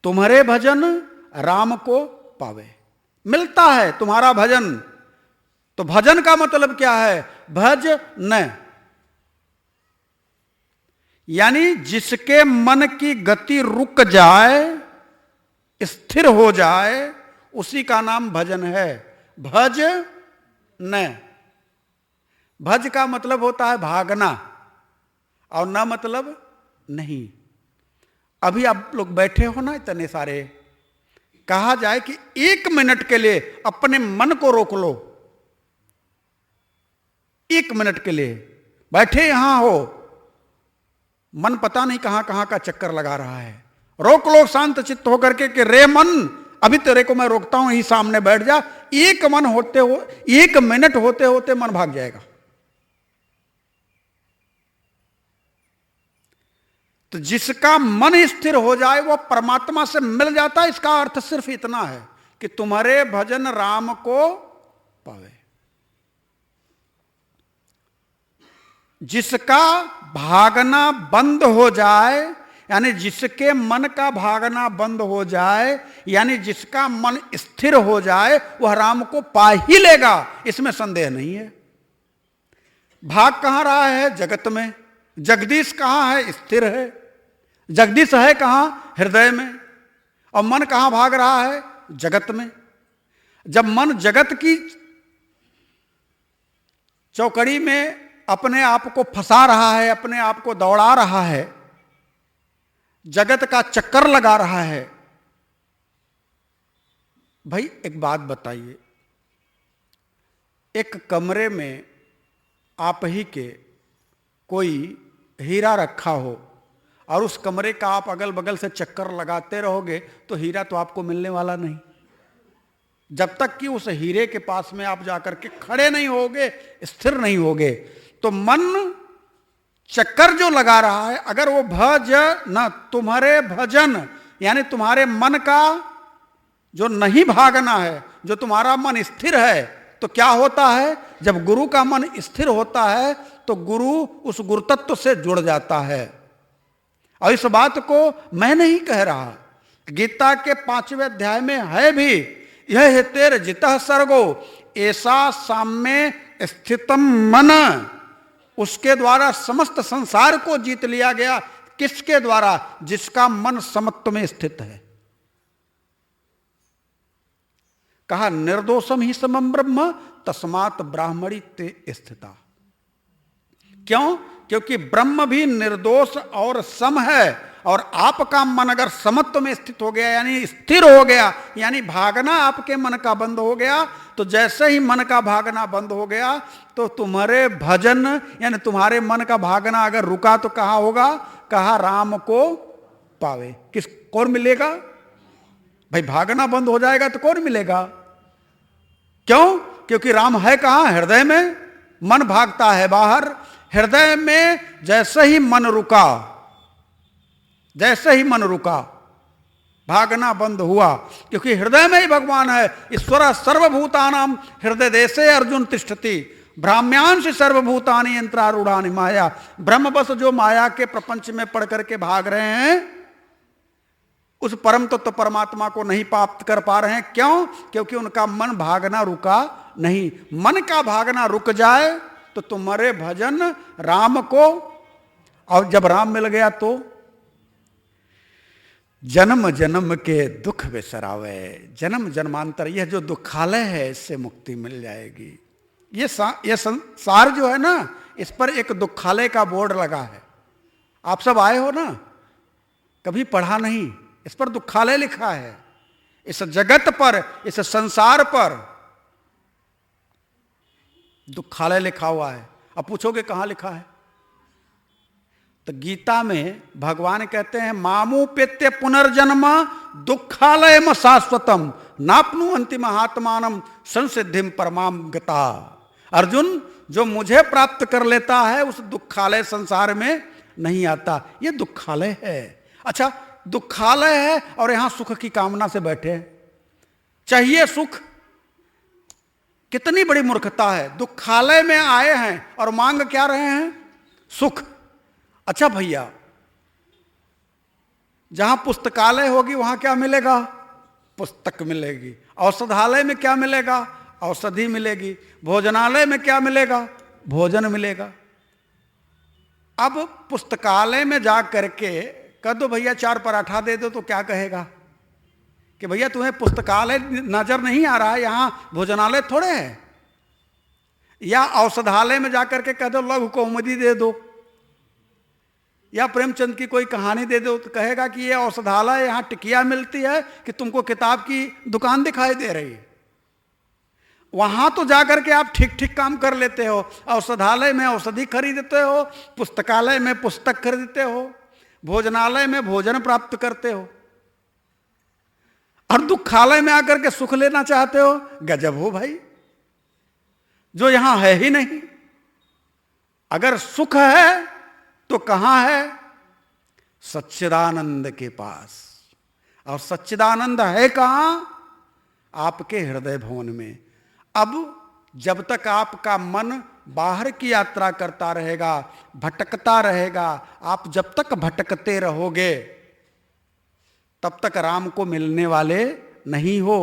तुम्हारे भजन राम को पावे, मिलता है तुम्हारा भजन। तो भजन का मतलब क्या है? भज न, यानी जिसके मन की गति रुक जाए, स्थिर हो जाए, उसी का नाम भजन है। भज न, भज का मतलब होता है भागना, और न मतलब नहीं। अभी आप लोग बैठे हो ना इतने सारे, कहा जाए कि 1 मिनट के लिए अपने मन को रोक लो। 1 मिनट के लिए बैठे यहां हो, मन पता नहीं कहां कहां का चक्कर लगा रहा है। रोक लो शांत चित्त होकर के कि रे मन, अभी तेरे को मैं रोकता हूं, यही सामने बैठ जा। 1 मिनट होते होते मन भाग जाएगा। तो जिसका मन स्थिर हो जाए वो परमात्मा से मिल जाता है। इसका अर्थ सिर्फ इतना है कि तुम्हारे भजन राम को पावे। जिसका भागना बंद हो जाए, यानी जिसके मन का भागना बंद हो जाए, यानी जिसका मन स्थिर हो जाए, वह राम को पा ही लेगा, इसमें संदेह नहीं है। भाग कहां रहा है? जगत में। जगदीश कहां है? स्थिर है। जगदीश है कहां? हृदय में। और मन कहां भाग रहा है? जगत में। जब मन जगत की चौकड़ी में अपने आप को फंसा रहा है, अपने आप को दौड़ा रहा है, जगत का चक्कर लगा रहा है, भाई एक बात बताइए, एक कमरे में आप ही के कोई हीरा रखा हो और उस कमरे का आप अगल बगल से चक्कर लगाते रहोगे तो हीरा तो आपको मिलने वाला नहीं। जब तक कि उस हीरे के पास में आप जाकर के खड़े नहीं होगे, स्थिर नहीं होगे। तो मन चक्कर जो लगा रहा है, अगर वो भजन, तुम्हारे भजन, यानी तुम्हारे मन का जो नहीं भागना है, जो तुम्हारा मन स्थिर है, तो क्या होता है? जब गुरु का मन स्थिर होता है तो गुरु उस गुरुतत्व से जुड़ जाता है। और इस बात को मैं नहीं कह रहा, गीता के 5वें अध्याय में है भी, यह है तेरे जितः सर्गो ऐसा साम्य स्थितम मन, उसके द्वारा समस्त संसार को जीत लिया गया। किसके द्वारा? जिसका मन समत्व में स्थित है। कहा निर्दोषम ही समम ब्रह्म तस्मात् ब्राह्मणी ते स्थिता। क्यों? क्योंकि ब्रह्म भी निर्दोष और सम है, और आपका मन अगर समत्व में स्थित हो गया, यानी स्थिर हो गया, यानी भागना आपके मन का बंद हो गया, तो जैसे ही मन का भागना बंद हो गया तो तुम्हारे भजन, यानी तुम्हारे मन का भागना अगर रुका तो कहाँ होगा? कहा राम को पावे। किस कौन मिलेगा? भाई भागना बंद हो जाएगा तो कौन मिलेगा? क्यों? क्योंकि राम है कहां? हृदय में। मन भागता है बाहर। हृदय में जैसे ही मन रुका, जैसे ही मन रुका, भागना बंद हुआ। क्योंकि हृदय में ही भगवान है। ईश्वर सर्वभूतानां हृदय देशे अर्जुन तिष्ठति भ्राम्यांश सर्वभूतानि यंत्रारूढ़ानि माया। ब्रह्म बस जो माया के प्रपंच में पड़ करके भाग रहे हैं, उस परम तत्व परमात्मा को नहीं प्राप्त कर पा रहे हैं। क्यों? क्योंकि उनका मन भागना रुका नहीं। मन का भागना रुक जाए तो तुम्हारे भजन राम को, और जब राम मिल गया तो जन्म जन्म के दुख बिसरावे, जन्म जन्मांतर, यह जो दुखालय है इससे मुक्ति मिल जाएगी। ये संसार जो है ना, इस पर एक दुखालय का बोर्ड लगा है। आप सब आए हो ना, कभी पढ़ा नहीं, इस पर दुखालय लिखा है। इस जगत पर, इस संसार पर दुखालय लिखा हुआ है। अब पूछोगे कहां लिखा है? तो गीता में भगवान कहते हैं मामुपेत्य पुनर्जन्म दुखालयम शाश्वतम नापनु अंतिम आत्मानम संसिद्धिम परमाम गता। अर्जुन, जो मुझे प्राप्त कर लेता है उस दुखालय संसार में नहीं आता। ये दुखालय है। अच्छा, दुखालय है और यहां सुख की कामना से बैठे हैं। चाहिए सुख, कितनी बड़ी मूर्खता है। दुखालय में आए हैं और मांग क्या रहे हैं? सुख। अच्छा भैया, जहां पुस्तकालय होगी वहां क्या मिलेगा? पुस्तक मिलेगी। औषधालय में क्या मिलेगा? औषधि मिलेगी। भोजनालय में क्या मिलेगा? भोजन मिलेगा। अब पुस्तकालय में जा करके कह दो भैया 4 पराठा दे दो, तो क्या कहेगा कि भैया तुम्हें पुस्तकालय नजर नहीं आ रहा है, यहां भोजनालय थोड़े है। या औषधालय में जाकर के कह दो लघु कौमुदी दे दो, या प्रेमचंद की कोई कहानी दे दो, तो कहेगा कि ये औषधालय, यहां टिकिया मिलती है कि तुमको किताब की दुकान दिखाई दे रही है। वहां तो जाकर के आप ठीक ठीक काम कर लेते हो। औषधालय में औषधि खरीदते हो, पुस्तकालय में पुस्तक खरीदते हो, भोजनालय में भोजन प्राप्त करते हो, और दुखालय में आकर के सुख लेना चाहते हो। गजब हो भाई, जो यहां है ही नहीं। अगर सुख है तो कहां है? सच्चिदानंद के पास। और सच्चिदानंद है कहां? आपके हृदय भवन में। अब जब तक आपका मन बाहर की यात्रा करता रहेगा, भटकता रहेगा, आप जब तक भटकते रहोगे तब तक राम को मिलने वाले नहीं हो।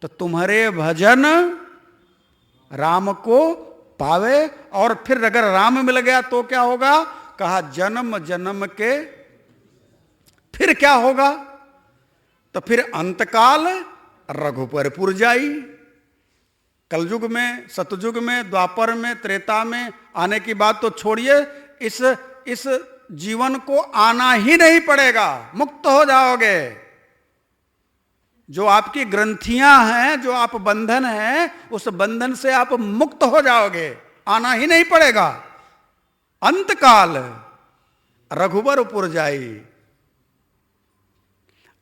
तो तुम्हारे भजन राम को पावे। और फिर अगर राम मिल गया तो क्या होगा? कहा जन्म जन्म के फिर क्या होगा? तो फिर अंतकाल रघुपर पुर जाई। कलयुग में, सतयुग में, द्वापर में, त्रेता में आने की बात तो छोड़िए, इस जीवन को आना ही नहीं पड़ेगा, मुक्त हो जाओगे। जो आपकी ग्रंथियां हैं, जो आप बंधन है, उस बंधन से आप मुक्त हो जाओगे, आना ही नहीं पड़ेगा। अंतकाल रघुबर पुर जाई।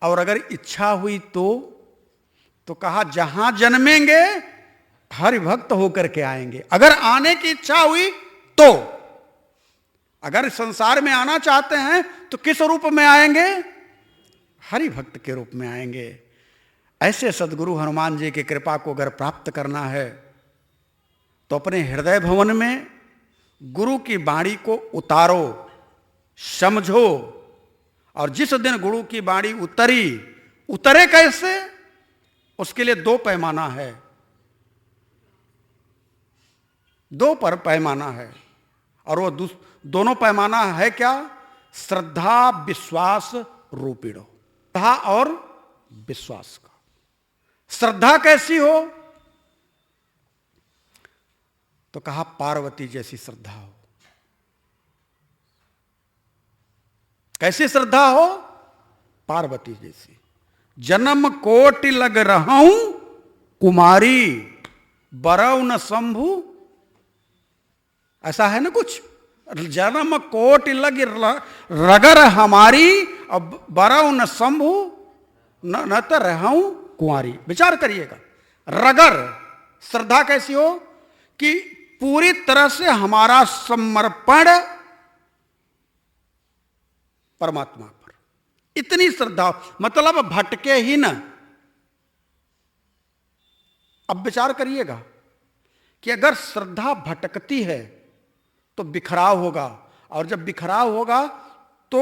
और अगर इच्छा हुई तो कहा जहां जन्मेंगे हरि भक्त होकर के आएंगे। अगर आने की इच्छा हुई तो, अगर संसार में आना चाहते हैं तो किस रूप में आएंगे? हरि भक्त के रूप में आएंगे। ऐसे सदगुरु हनुमान जी की कृपा को अगर प्राप्त करना है तो अपने हृदय भवन में गुरु की वाणी को उतारो, समझो। और जिस दिन गुरु की वाणी उतरे कैसे? उसके लिए 2 पैमाना है, 2 पर पैमाना है। और वो दोनों पैमाना है क्या? श्रद्धा विश्वास रूपिणो। श्रद्धा और विश्वास का। श्रद्धा कैसी हो? तो कहा पार्वती जैसी श्रद्धा हो। कैसी श्रद्धा हो? पार्वती जैसी। जन्म कोटि लग रहूं कुमारी, बरौ न शंभु। ऐसा है ना कुछ, जन्म कोटि लग रगर हमारी, और बरौ न शंभु न तो रहूं कुंवारी। विचार करिएगा, रगर श्रद्धा कैसी हो कि पूरी तरह से हमारा समर्पण परमात्मा पर, इतनी श्रद्धा, मतलब भटके ही न। अब विचार करिएगा कि अगर श्रद्धा भटकती है तो बिखराव होगा, और जब बिखराव होगा तो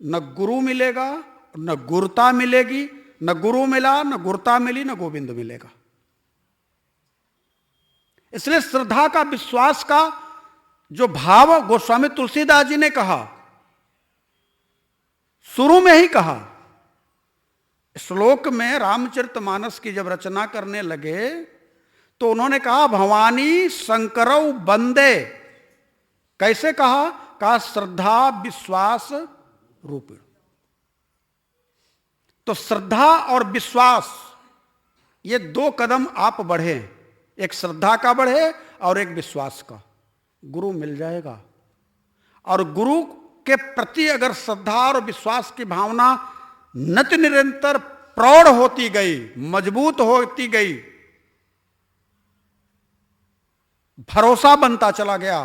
न गुरु मिलेगा, न गुरुता मिलेगी, न गुरु मिला, न गुरुता मिली, न गोविंद मिलेगा। इसलिए श्रद्धा का, विश्वास का जो भाव गोस्वामी तुलसीदास जी ने कहा, शुरू में ही कहा, श्लोक में रामचरितमानस की जब रचना करने लगे तो उन्होंने कहा भवानी शंकरौ बंदे। कैसे कहा? कहा श्रद्धा विश्वास रूपिण। तो श्रद्धा और विश्वास ये दो कदम आप बढ़े, एक श्रद्धा का बढ़े और एक विश्वास का, गुरु मिल जाएगा। और गुरु के प्रति अगर श्रद्धा और विश्वास की भावना नित्य निरंतर प्रौढ़ होती गई, मजबूत होती गई, भरोसा बनता चला गया,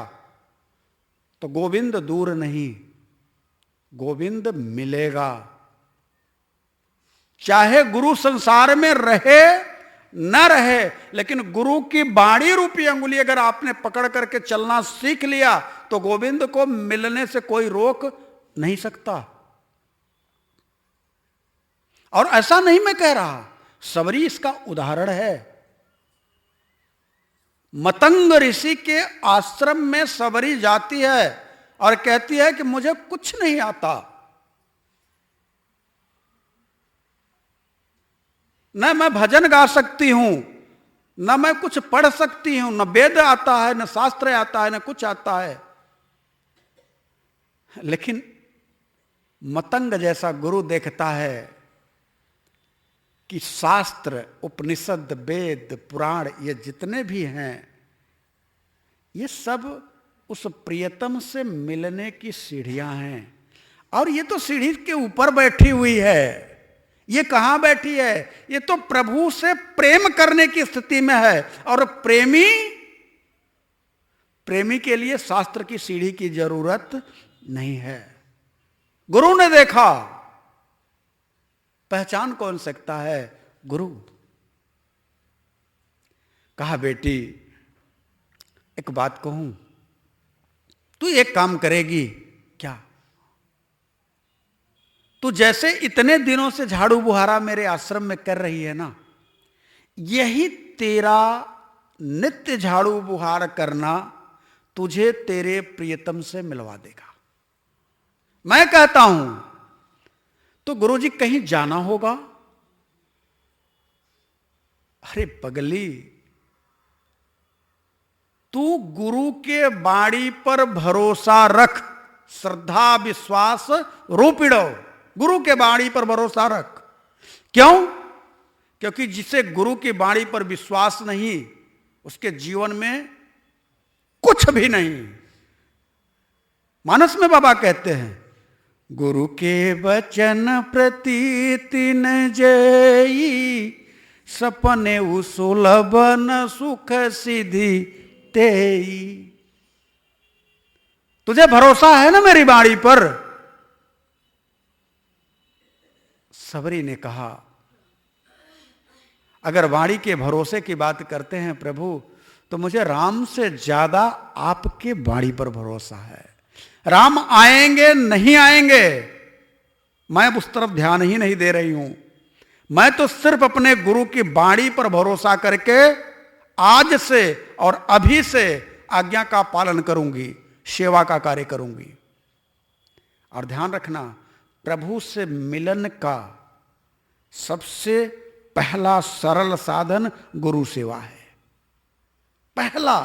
तो गोविंद दूर नहीं, गोविंद मिलेगा। चाहे गुरु संसार में रहे न रहे, लेकिन गुरु की बाणी रूपी अंगुली अगर आपने पकड़ करके चलना सीख लिया तो गोविंद को मिलने से कोई रोक नहीं सकता। और ऐसा नहीं मैं कह रहा, सबरी इसका उदाहरण है। मतंग ऋषि के आश्रम में सबरी जाती है और कहती है कि मुझे कुछ नहीं आता, न मैं भजन गा सकती हूं, न मैं कुछ पढ़ सकती हूं, न वेद आता है, न शास्त्र आता है, न कुछ आता है। लेकिन मतंग जैसा गुरु देखता है कि शास्त्र, उपनिषद, वेद, पुराण ये जितने भी हैं, ये सब उस प्रियतम से मिलने की सीढ़ियां हैं। और ये तो सीढ़ी के ऊपर बैठी हुई है। ये कहां बैठी है? ये तो प्रभु से प्रेम करने की स्थिति में है। और प्रेमी के लिए शास्त्र की सीढ़ी की जरूरत नहीं है। गुरु ने देखा, पहचान कौन सकता है? गुरु। कहा बेटी एक बात कहूं, तू एक काम करेगी क्या? तू जैसे इतने दिनों से झाड़ू बुहारा मेरे आश्रम में कर रही है ना, यही तेरा नित्य झाड़ू बुहार करना तुझे तेरे प्रियतम से मिलवा देगा। मैं कहता हूं तो गुरुजी कहीं जाना होगा। अरे पगली, तू गुरु के बाणी पर भरोसा रख, श्रद्धा विश्वास रूपिणो, गुरु के बाणी पर भरोसा रख। क्यों? क्योंकि जिसे गुरु की बाणी पर विश्वास नहीं, उसके जीवन में कुछ भी नहीं। मानस में बाबा कहते हैं, गुरु के वचन प्रतीति न जई, सपने सुलभ न सुख सिद्धि तेई। तुझे भरोसा है ना मेरी बाणी पर? सबरी ने कहा, अगर वाणी के भरोसे की बात करते हैं प्रभु, तो मुझे राम से ज्यादा आपके वाणी पर भरोसा है। राम आएंगे नहीं आएंगे, मैं उस तरफ ध्यान ही नहीं दे रही हूं। मैं तो सिर्फ अपने गुरु की वाणी पर भरोसा करके आज से और अभी से आज्ञा का पालन करूंगी, सेवा का कार्य करूंगी। और ध्यान रखना, प्रभु से मिलन का सबसे पहला सरल साधन गुरु सेवा है। पहला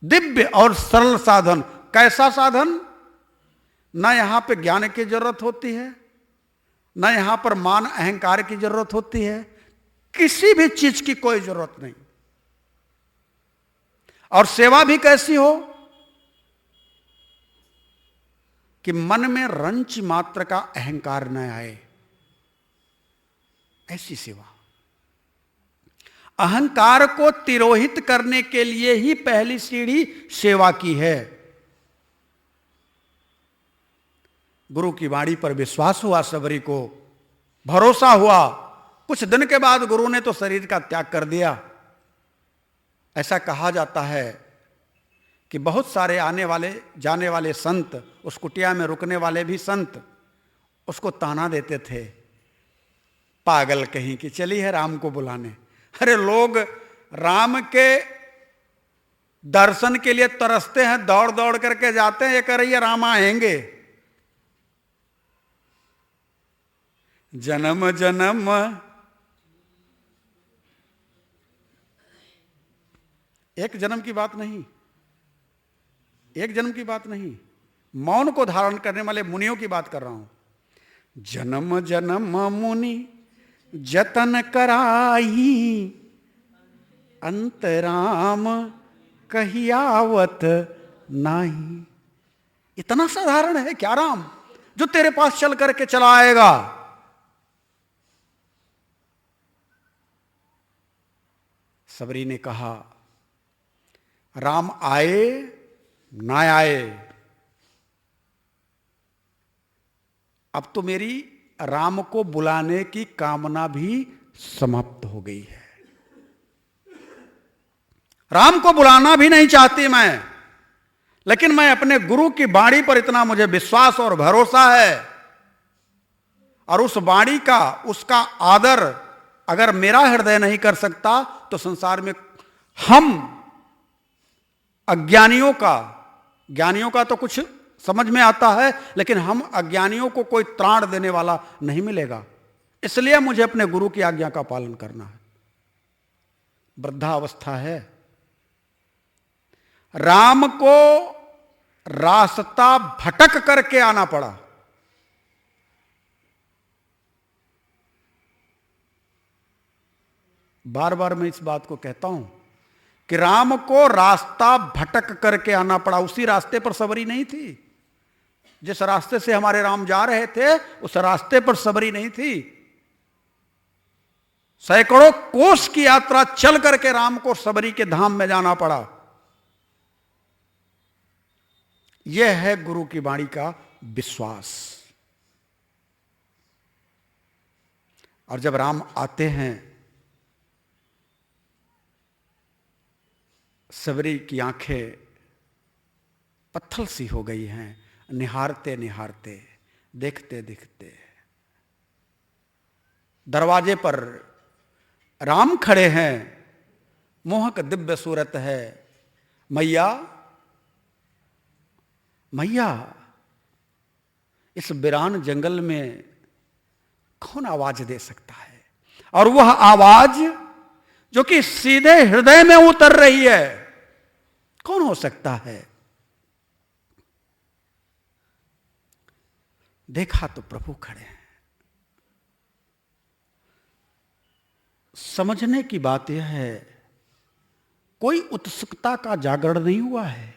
दिव्य और सरल साधन। कैसा साधन? ना यहां पे ज्ञान की जरूरत होती है, ना यहां पर मान अहंकार की जरूरत होती है, किसी भी चीज की कोई जरूरत नहीं। और सेवा भी कैसी हो कि मन में रंच मात्र का अहंकार न आए, ऐसी सेवा। अहंकार को तिरोहित करने के लिए ही पहली सीढ़ी सेवा की है। गुरु की वाणी पर विश्वास हुआ सबरी को, भरोसा हुआ। कुछ दिन के बाद गुरु ने तो शरीर का त्याग कर दिया। ऐसा कहा जाता है कि बहुत सारे आने वाले जाने वाले संत, उस कुटिया में रुकने वाले भी संत उसको ताना देते थे, पागल कहीं की, चली है राम को बुलाने। अरे लोग राम के दर्शन के लिए तरसते हैं, दौड़ दौड़ करके जाते हैं, ये कह रही है राम आएंगे। जन्म जन्म एक जन्म की बात नहीं, एक जन्म की बात नहीं, मौन को धारण करने वाले मुनियों की बात कर रहा हूं। जन्म जन्म मुनि जतन कराई, अंतराम कहियावत नाही। इतना साधारण है क्या राम, जो तेरे पास चल करके चला आएगा? सबरी ने कहा राम आए ना आए, अब तो मेरी राम को बुलाने की कामना भी समाप्त हो गई है। राम को बुलाना भी नहीं चाहती मैं, लेकिन मैं अपने गुरु की वाणी पर इतना मुझे विश्वास और भरोसा है, और उस वाणी का, उसका आदर अगर मेरा हृदय नहीं कर सकता तो संसार में हम अज्ञानियों का, ज्ञानियों का तो कुछ समझ में आता है, लेकिन हम अज्ञानियों को कोई त्राण देने वाला नहीं मिलेगा। इसलिए मुझे अपने गुरु की आज्ञा का पालन करना है। वृद्धावस्था है, राम को रास्ता भटक करके आना पड़ा। बार बार मैं इस बात को कहता हूं कि राम को रास्ता भटक करके आना पड़ा। उसी रास्ते पर सबरी नहीं थी, जिस रास्ते से हमारे राम जा रहे थे उस रास्ते पर सबरी नहीं थी। सैकड़ों कोस की यात्रा चल करके राम को सबरी के धाम में जाना पड़ा। यह है गुरु की वाणी का विश्वास। और जब राम आते हैं, सबरी की आंखें पत्थर सी हो गई हैं, निहारते निहारते, देखते देखते। दरवाजे पर राम खड़े हैं, मोहक दिव्य सूरत है। मैया मैया, इस वीरान जंगल में कौन आवाज दे सकता है? और वह आवाज जो कि सीधे हृदय में उतर रही है, कौन हो सकता है? देखा तो प्रभु खड़े हैं। समझने की बात यह है, कोई उत्सुकता का जागरण नहीं हुआ है।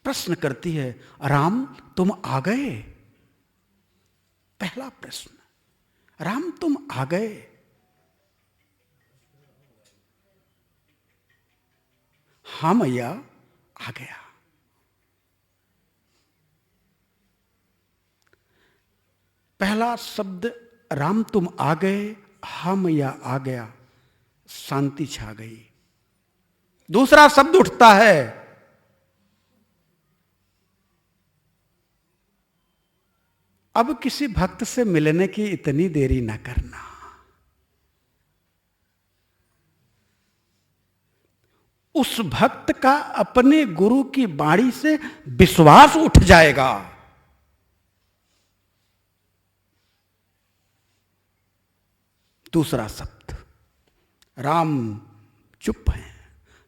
प्रश्न करती है, राम तुम आ गए? पहला प्रश्न, राम तुम आ गए? हाँ मैया आ गया। पहला शब्द राम तुम आ गए, हाँ मैया आ गया, शांति छा गई। दूसरा शब्द उठता है, अब किसी भक्त से मिलने की इतनी देरी न करना। उस भक्त का अपने गुरु की वाणी से विश्वास उठ जाएगा। दूसरा शब्द, राम चुप हैं,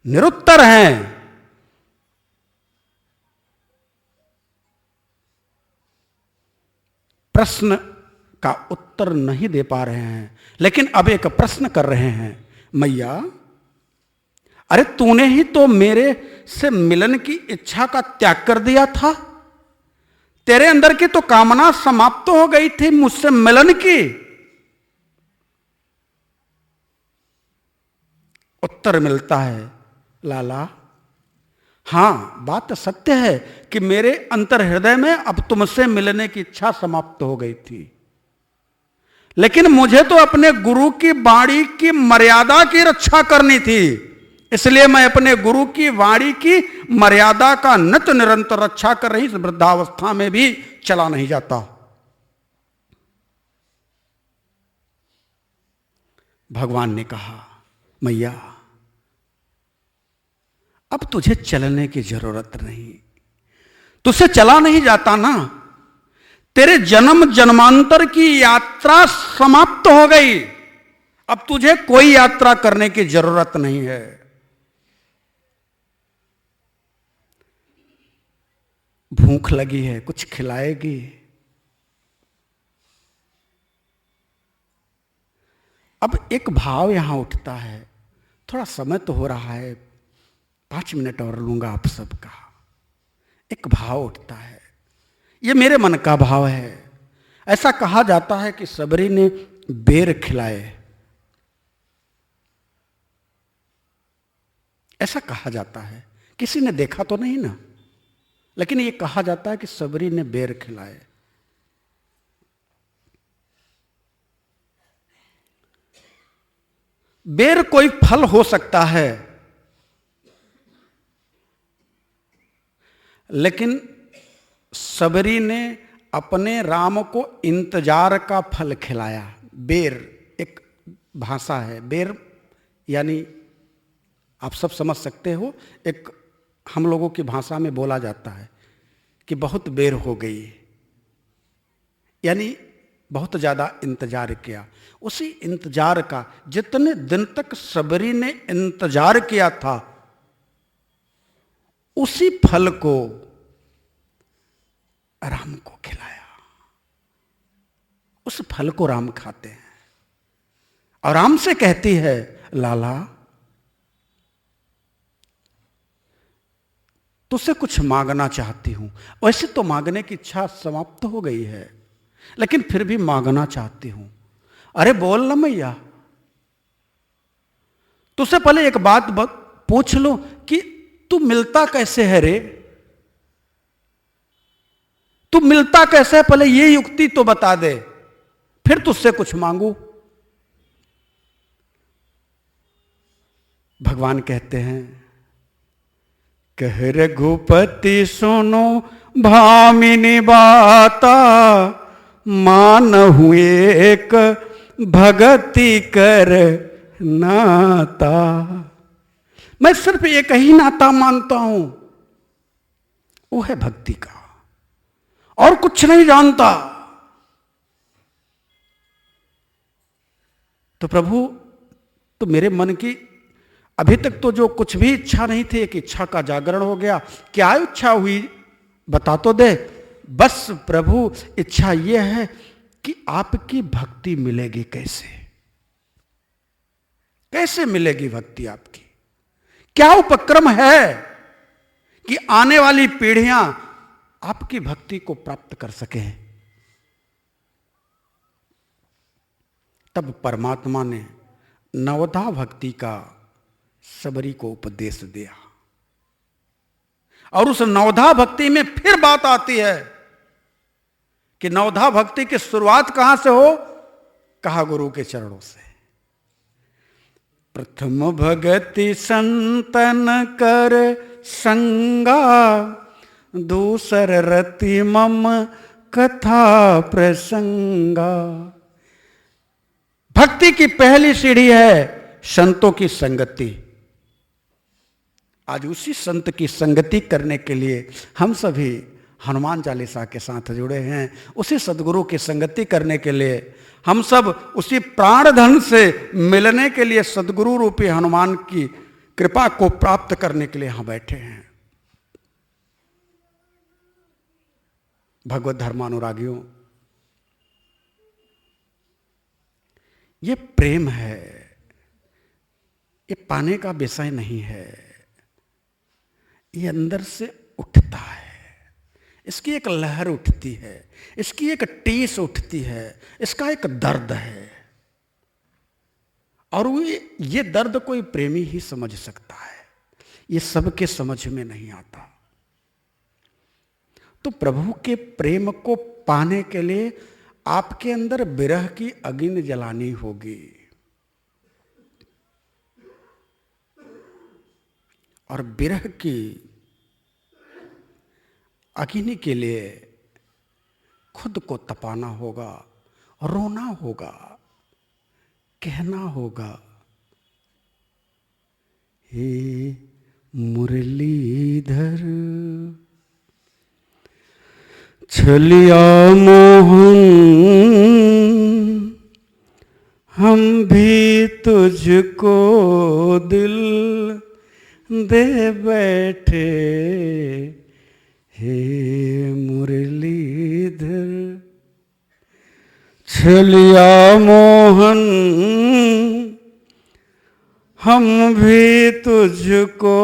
निरुत्तर हैं। प्रश्न का उत्तर नहीं दे पा रहे हैं, लेकिन अब एक प्रश्न कर रहे हैं, मैया अरे तूने ही तो मेरे से मिलन की इच्छा का त्याग कर दिया था। तेरे अंदर की तो कामना समाप्त हो गई थी मुझसे मिलन की। उत्तर मिलता है, लाला हां बात सत्य है कि मेरे अंतर हृदय में अब तुमसे मिलने की इच्छा समाप्त हो गई थी, लेकिन मुझे तो अपने गुरु की वाणी की मर्यादा की रक्षा करनी थी। इसलिए मैं अपने गुरु की वाणी की मर्यादा का नित्य निरंतर रक्षा कर रही, इस वृद्धावस्था में भी चला नहीं जाता। भगवान ने कहा, मैया अब तुझे चलने की जरूरत नहीं, तुझसे चला नहीं जाता ना, तेरे जन्म जन्मांतर की यात्रा समाप्त हो गई, अब तुझे कोई यात्रा करने की जरूरत नहीं है। भूख लगी है, कुछ खिलाएगी? अब एक भाव यहां उठता है, थोड़ा समय तो हो रहा है, 5 मिनट और लूंगा आप सबका। एक भाव उठता है, ये मेरे मन का भाव है। ऐसा कहा जाता है कि सबरी ने बेर खिलाए, ऐसा कहा जाता है, किसी ने देखा तो नहीं ना, लेकिन ये कहा जाता है कि सबरी ने बेर खिलाए। बेर कोई फल हो सकता है, लेकिन सबरी ने अपने राम को इंतजार का फल खिलाया। बेर एक भाषा है, बेर यानी आप सब समझ सकते हो, एक हम लोगों की भाषा में बोला जाता है कि बहुत बेर हो गई, यानी बहुत ज्यादा इंतजार किया। उसी इंतजार का, जितने दिन तक सबरी ने इंतजार किया था, उसी फल को राम को खिलाया। उस फल को राम खाते हैं और राम से कहती है, लाला तुझसे कुछ मांगना चाहती हूं। वैसे तो मांगने की इच्छा समाप्त हो गई है, लेकिन फिर भी मांगना चाहती हूं। अरे बोल ना मैया, तुझसे पहले एक बात पूछ लो कि तू मिलता कैसे है रे? तू मिलता कैसे है, पहले ये युक्ति तो बता दे, फिर तुझसे कुछ मांगू। भगवान कहते हैं, कह रघुपति सुनो भामिनी बाता, मानहु एक भगति कर नाता। मैं सिर्फ एक ही नाता मानता हूं, वो है भक्ति का, और कुछ नहीं जानता। तो प्रभु, तो मेरे मन की अभी तक तो जो कुछ भी इच्छा नहीं थी, एक इच्छा का जागरण हो गया। क्या इच्छा हुई बता तो दे। बस प्रभु, इच्छा यह है कि आपकी भक्ति मिलेगी कैसे? कैसे मिलेगी भक्ति आपकी? क्या उपक्रम है कि आने वाली पीढ़ियां आपकी भक्ति को प्राप्त कर सके? तब परमात्मा ने नवधा भक्ति का सबरी को उपदेश दिया। और उस नवधा भक्ति में फिर बात आती है कि नवधा भक्ति की शुरुआत कहां से हो? कहा गुरु के चरणों से। प्रथम भगति संतन कर संगा, दूसर रति मम कथा प्रसंगा। भक्ति की पहली सीढ़ी है संतों की संगति। आज उसी संत की संगति करने के लिए हम सभी हनुमान चालीसा के साथ जुड़े हैं। उसी सदगुरु की संगति करने के लिए हम सब उसी प्राण धन से मिलने के लिए सदगुरु रूपी हनुमान की कृपा को प्राप्त करने के लिए यहां बैठे हैं। भगवत धर्मानुरागियों, ये प्रेम है, ये पाने का विषय नहीं है, ये अंदर से उठता है। इसकी एक लहर उठती है, इसकी एक टीस उठती है, इसका एक दर्द है। और ये दर्द कोई प्रेमी ही समझ सकता है, ये सबके समझ में नहीं आता। तो प्रभु के प्रेम को पाने के लिए आपके अंदर विरह की अग्नि जलानी होगी। और विरह की अग्नि के लिए खुद को तपाना होगा, रोना होगा कहना होगा, हे मुरलीधर छलिया मोहन, हम भी तुझको दिल दे बैठे, हे मुरलीधर छलिया मोहन, हम भी तुझको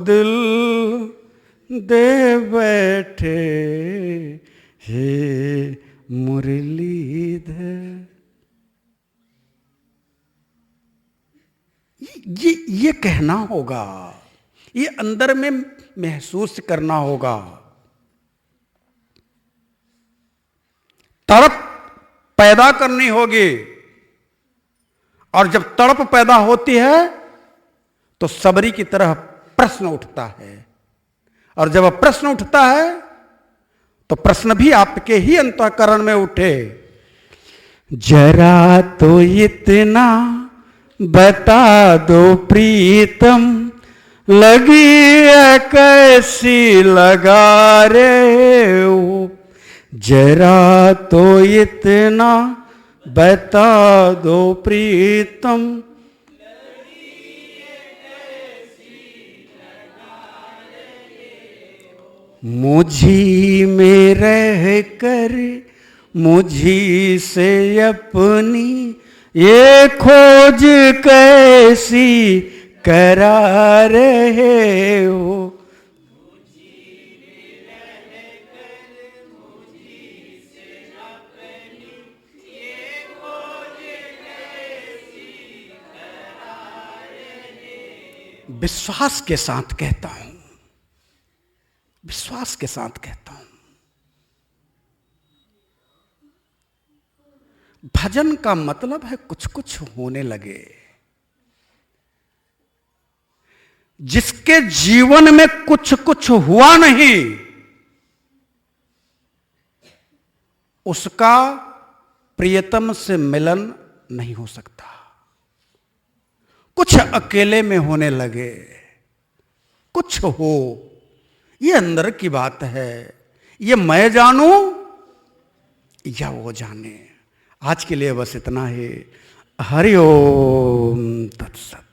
दिल दे बैठे, हे मुरलीधर। ये कहना होगा, ये अंदर में महसूस करना होगा। तड़प पैदा करनी होगी, और जब तड़प पैदा होती है तो सबरी की तरह प्रश्न उठता है, और जब प्रश्न उठता है तो प्रश्न भी आपके ही अंतःकरण में उठे। जरा तो इतना बता दो प्रीतम, लगी है कैसी लगा रे हो, जरा तो इतना बता दो प्रीतम, मुझी में रह कर मुझी से अपनी ये खोज कैसी करा रहे हो, विश्वास के साथ कहता हूं, विश्वास के साथ कहता हूं। भजन का मतलब है कुछ कुछ होने लगे। जिसके जीवन में कुछ कुछ हुआ नहीं, उसका प्रियतम से मिलन नहीं हो सकता। कुछ अकेले में होने लगे, कुछ हो, ये अंदर की बात है। ये मैं जानूं या वो जाने। आज के लिए बस इतना ही। हरि ओम तत्सत।